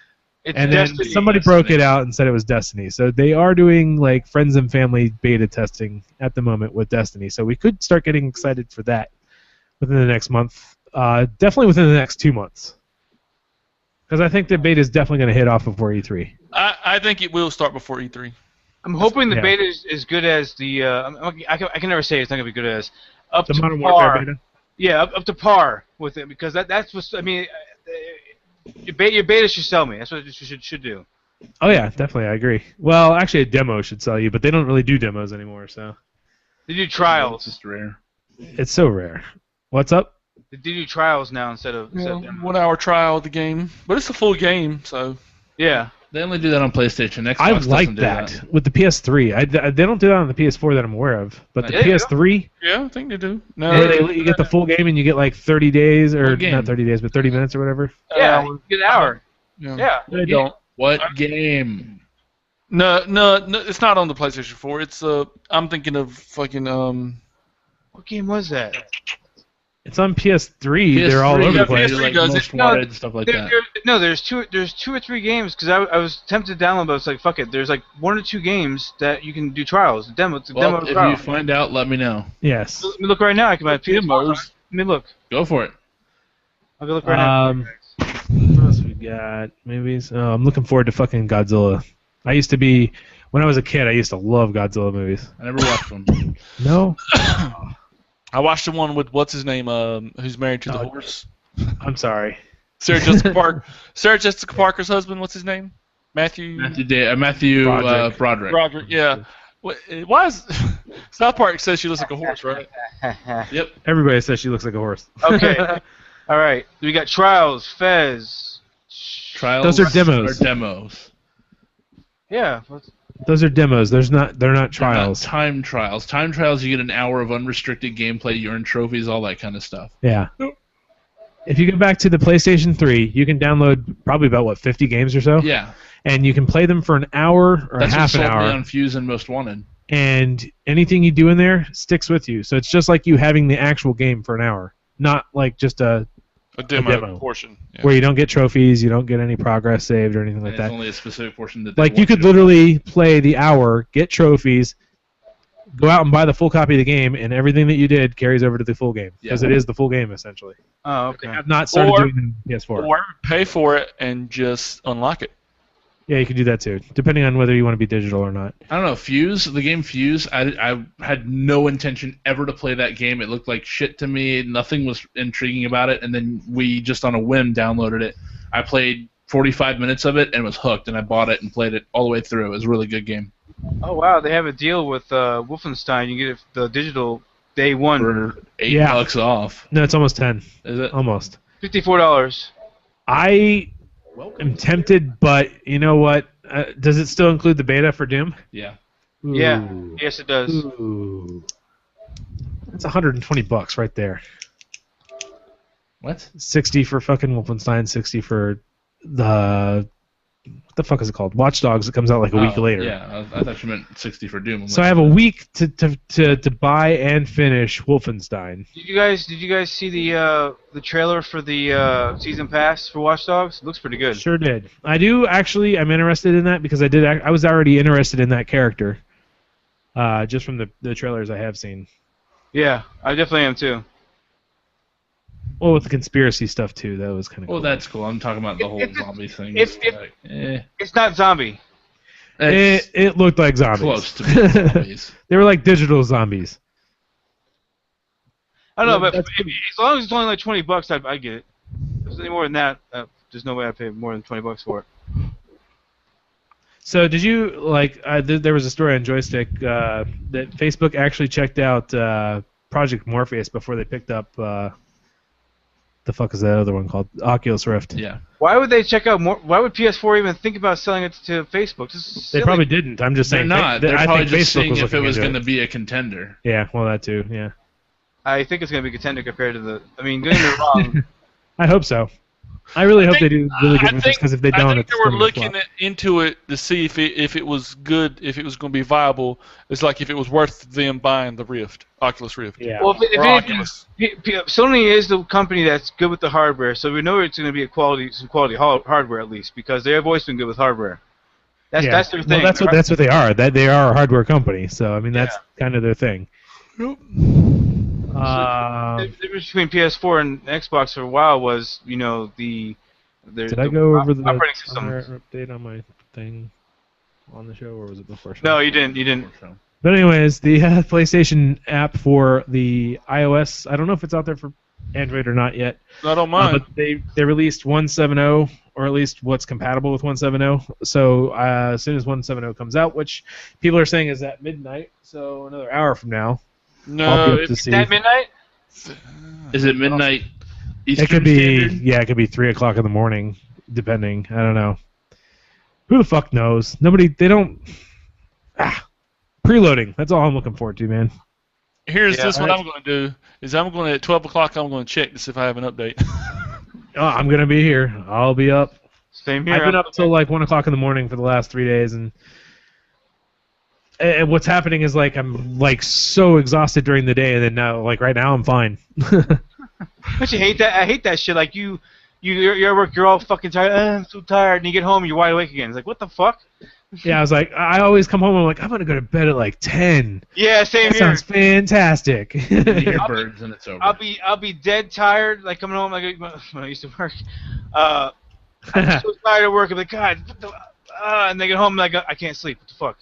And then somebody broke it out and said it was Destiny. So they are doing like friends and family beta testing at the moment with Destiny. So we could start getting excited for that within the next month. Definitely within the next 2 months. Because I think the beta is definitely going to hit off before E3. I think it will start before E3. I'm hoping the beta is as good as the. I can never say it's not going to be good as. Up the to Modern par. Warfare beta? Yeah, up to par with it, because that's what. I mean, your beta should sell me. That's what it should do. Oh, yeah, definitely. I agree. Well, actually, a demo should sell you, but they don't really do demos anymore, so. They do trials. It's just rare. It's so rare. What's up? They do trials now instead of demos. 1 hour trial of the game, but it's a full game, so. Yeah. They only do that on PlayStation. Xbox I doesn't like do that with the PS3. They don't do that on the PS4 that I'm aware of, but the PS3, yeah, I think they do. No, you get the full game and you get like 30 days, or not 30 days, but 30 minutes or whatever. Yeah, you get an hour. Yeah. They don't. What game? No, it's not on the PlayStation 4. It's I'm thinking of fucking What game was that? It's on PS3. They're all over the place. PS3 Like does Most it. Wanted, stuff like that. There's two or three games, because I was tempted to download, but I was like, fuck it. There's like 1 or 2 games that you can do trials. Demo If trial. you find out, let me know. Yes. Let me look right now. I can buy PS4. Let me look. Go for it. I'll go look right now. What else we got? Movies. Oh, I'm looking forward to fucking Godzilla. When I was a kid, I used to love Godzilla movies. I never watched one. No? I watched the one with what's his name, who's married to the horse. I'm sorry. Sarah Jessica Parker's husband. What's his name? Matthew Broderick. Broderick. Yeah. Why is South Park says she looks like a horse, right? Yep. Everybody says she looks like a horse. Okay. All right. We got Trials, Fez. Trials. Those are demos. Yeah. Those are demos. They're not trials. Not time trials. Time trials, you get an hour of unrestricted gameplay, you earn trophies, all that kind of stuff. Yeah. If you go back to the PlayStation 3, you can download probably about 50 games or so. Yeah. And you can play them for an hour or half an hour. That's on Fuse and Most Wanted. And anything you do in there sticks with you. So it's just like you having the actual game for an hour, not like just a demo portion. Yeah. Where you don't get trophies, you don't get any progress saved or anything like that. It's only a specific portion that. Like you could literally play the hour, get trophies, go out and buy the full copy of the game, and everything that you did carries over to the full game because it is the full game essentially. Oh, okay. They have not started doing the PS4. Or pay for it and just unlock it. Yeah, you can do that too, depending on whether you want to be digital or not. I don't know. The game Fuse, I had no intention ever to play that game. It looked like shit to me. Nothing was intriguing about it, and then we just on a whim downloaded it. I played 45 minutes of it and was hooked, and I bought it and played it all the way through. It was a really good game. Oh, wow. They have a deal with Wolfenstein. You get the digital day one. For $8 off. No, it's almost 10. Is it? Almost. $54. I'm tempted, but you know what? Does it still include the beta for Doom? Yeah. Ooh. Yeah. Yes, it does. Ooh. That's $120 right there. What? 60 for fucking Wolfenstein, 60 for the the fuck is it called? Watch Dogs. It comes out like a week later. Yeah, I thought you meant 60 for Doom. So I have a week to buy and finish Wolfenstein. Did you guys see the trailer for the season pass for Watch Dogs? It looks pretty good. Sure did. I do actually. I'm interested in that because I was already interested in that character, just from the trailers I have seen. Yeah, I definitely am too. Well, with the conspiracy stuff too, that was kind of. Well, that's cool. I'm talking about the whole zombie thing. It's not zombie. It looked like zombies. Close to being zombies. They were like digital zombies. I don't know, but as long as it's only like $20, I get it. If it's any more than that, there's no way I pay more than $20 for it. So did you like? There was a story on Joystick that Facebook actually checked out Project Morpheus before they picked up. The fuck is that other one called? Oculus Rift. Yeah. Why would they check out more? Why would PS4 even think about selling it to Facebook? They probably didn't. I'm just saying. They're not. They're I probably think just Facebook seeing if it was looking going to be a contender. Yeah, well, that too. Yeah. I think it's going to be a contender compared to the. I mean, getting it wrong. I hope so. I really hope they do really good with this because if they don't, it's they were looking into it to see if it was good, if it was going to be viable. It's like if it was worth them buying the Rift, Oculus Rift. Yeah. Well, Sony is the company that's good with the hardware, so we know it's going to be some quality hardware at least because they have always been good with hardware. That's their thing. Well, that's what they are. They are a hardware company. So I mean, that's kind of their thing. Yep. The difference between PS4 and Xbox for a while was, you know, Did I go over the operating system update on my thing on the show, or was it before show? No, you didn't. You didn't. But anyways, the PlayStation app for the iOS, I don't know if it's out there for Android or not yet. Not on mine. But they released 1.7.0, or at least what's compatible with 1.7.0. So as soon as 1.7.0 comes out, which people are saying is at midnight, so another hour from now. No, Is that midnight? Is it midnight Eastern It could be, Standard? yeah, it could be 3 o'clock in the morning, depending. I don't know. Who the fuck knows? They don't. Preloading. That's all I'm looking forward to, man. Here's what I'm going to do. Is I'm going to, at 12 o'clock, I'm going to check to see if I have an update. Oh, I'm going to be here. I'll be up. Same here. I've been up till like 1 o'clock in the morning for the last 3 days, and what's happening is like I'm like so exhausted during the day, and then now, like right now, I'm fine. Don't you hate that? I hate that shit. Like you're at work, you're all fucking tired. I'm so tired, and you get home, and you're wide awake again. It's like, what the fuck? Yeah, I was like, I always come home, I'm like, I'm gonna go to bed at like 10. Yeah, same That here. sounds fantastic. You hear birds and it's over. I'll be dead tired, like coming home like when I used to work. I'm so tired of work. I'm like, God, what the, and they get home like I can't sleep. What the fuck?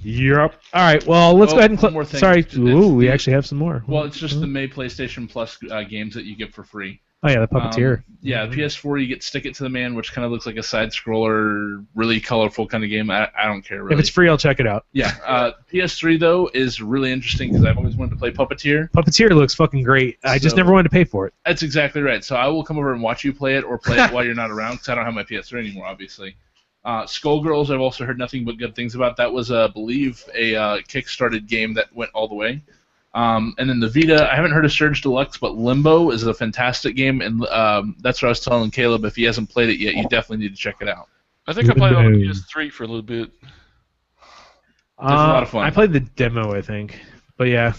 Yep. All right. Well, let's go ahead and one more thing. Sorry. Ooh, we the- actually have some more. Well, it's just the May PlayStation Plus games that you get for free. Oh yeah, the Puppeteer. Yeah, PS4 you get Stick It to the Man, which kind of looks like a side scroller, really colorful kind of game. I don't care really. If it's free, I'll check it out. Yeah. PS3 though is really interesting because I've always wanted to play Puppeteer. Puppeteer looks fucking great. I just never wanted to pay for it. That's exactly right. So I will come over and watch you play it or play it while you're not around because I don't have my PS3 anymore, obviously. Skullgirls, I've also heard nothing but good things about. That was, I believe, a kickstarted game that went all the way. And then the Vita, I haven't heard of Surge Deluxe, but Limbo is a fantastic game, and that's what I was telling Caleb. If he hasn't played it yet, you definitely need to check it out. I think I played it on the PS3 for a little bit. It's a lot of fun. I played the demo, I think. But yeah.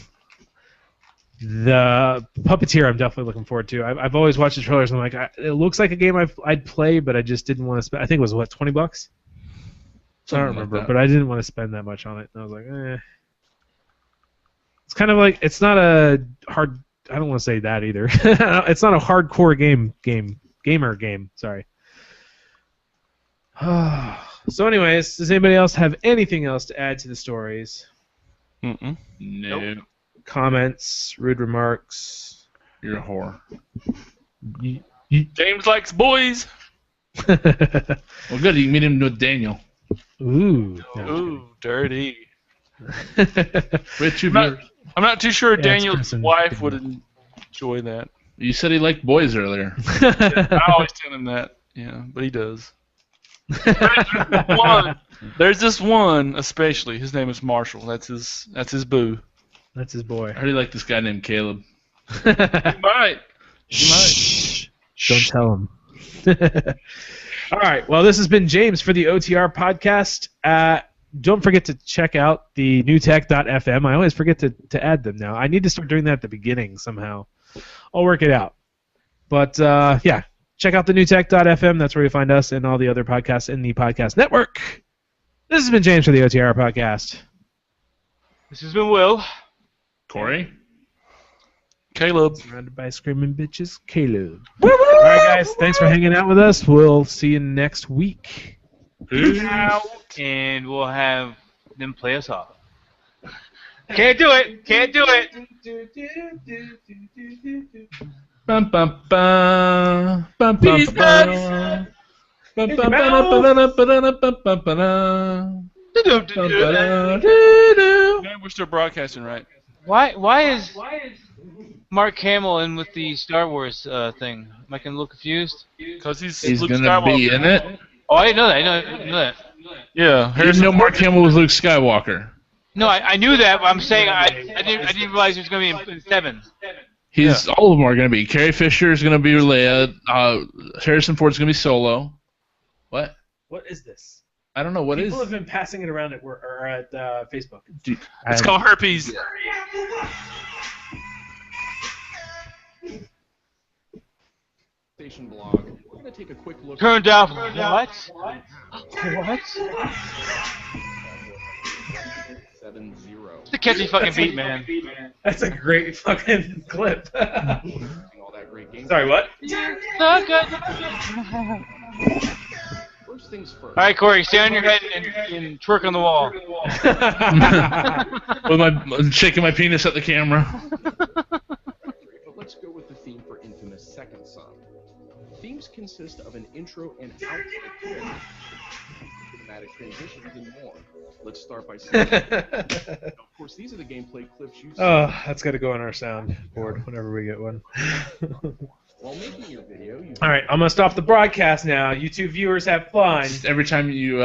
The Puppeteer I'm definitely looking forward to. I've always watched the trailers and I'm like, it looks like a game I'd play, but I just didn't want to spend. I think it was, what, $20? I don't remember, but I didn't want to spend that much on it. And I was like, eh. It's kind of like, it's not a hard, I don't want to say that either. It's not a hardcore gamer game, sorry. So anyways, does anybody else have anything else to add to the stories? Mm-mm. No. Comments, rude remarks. You're a whore. James likes boys. Well, good. You can meet him with Daniel. Ooh. Ooh, dirty. Rich, I'm not too sure Yeah, it's Daniel's Chris and wife would Daniel. enjoy that. you said he liked boys earlier. I always tell him that. Yeah, but he does. There's this one especially. His name is Marshall. That's his boo. That's his boy. I heard he liked this guy named Caleb. He might. Shh. Don't tell him. All right. Well, this has been James for the OTR podcast. Don't forget to check out the newtech.fm. I always forget to add them now. I need to start doing that at the beginning somehow. I'll work it out. But, yeah, check out the newtech.fm. That's where you find us and all the other podcasts in the podcast network. This has been James for the OTR podcast. This has been Will. Corey? Caleb. Surrounded by screaming bitches, Caleb. All right, guys. Thanks for hanging out with us. We'll see you next week. Peace. And we'll have them play us off. Can't do it. Can't do it. Bum, bum, bum. Bum, bum, Peace, bum. Bum, bum, ba-da, ba-da, ba-da, ba, ba-da. Bum, ba-da, doo-doo. Man, we're still broadcasting, right? Why is Mark Hamill in with the Star Wars thing? Am I getting a little confused? Because he's He's Luke gonna Skywalker. be in it. Oh, I didn't know that. I didn't know that. Yeah. I didn't know Mark Hamill was Luke Skywalker. No, I knew that, but I'm saying I didn't realize it was going to be in 7. All of them are going to be. Carrie Fisher is going to be Leia. Harrison Ford's going to be Solo. What? What is this? I don't know. What is? People have been passing it around at Facebook. It's called herpes. Station blog. We're going to take a quick look. Turn down from what? What? 7-0. It's a catchy fucking beat, man. That's a great fucking clip. All that great game. Sorry, what? So good. First things first. All right, Corey, stay on your head and twerk on the wall. With shaking my penis at the camera. But let's go with the theme for Infamous Second Son. Themes consist of an intro and outro clip, cinematic transitions, and more. Let's start by saying, of course, these are the gameplay clips you see. Oh, that's got to go on our soundboard whenever we get one. While making your video, you All right, I'm going to stop the broadcast now. You two viewers have fun. Every time you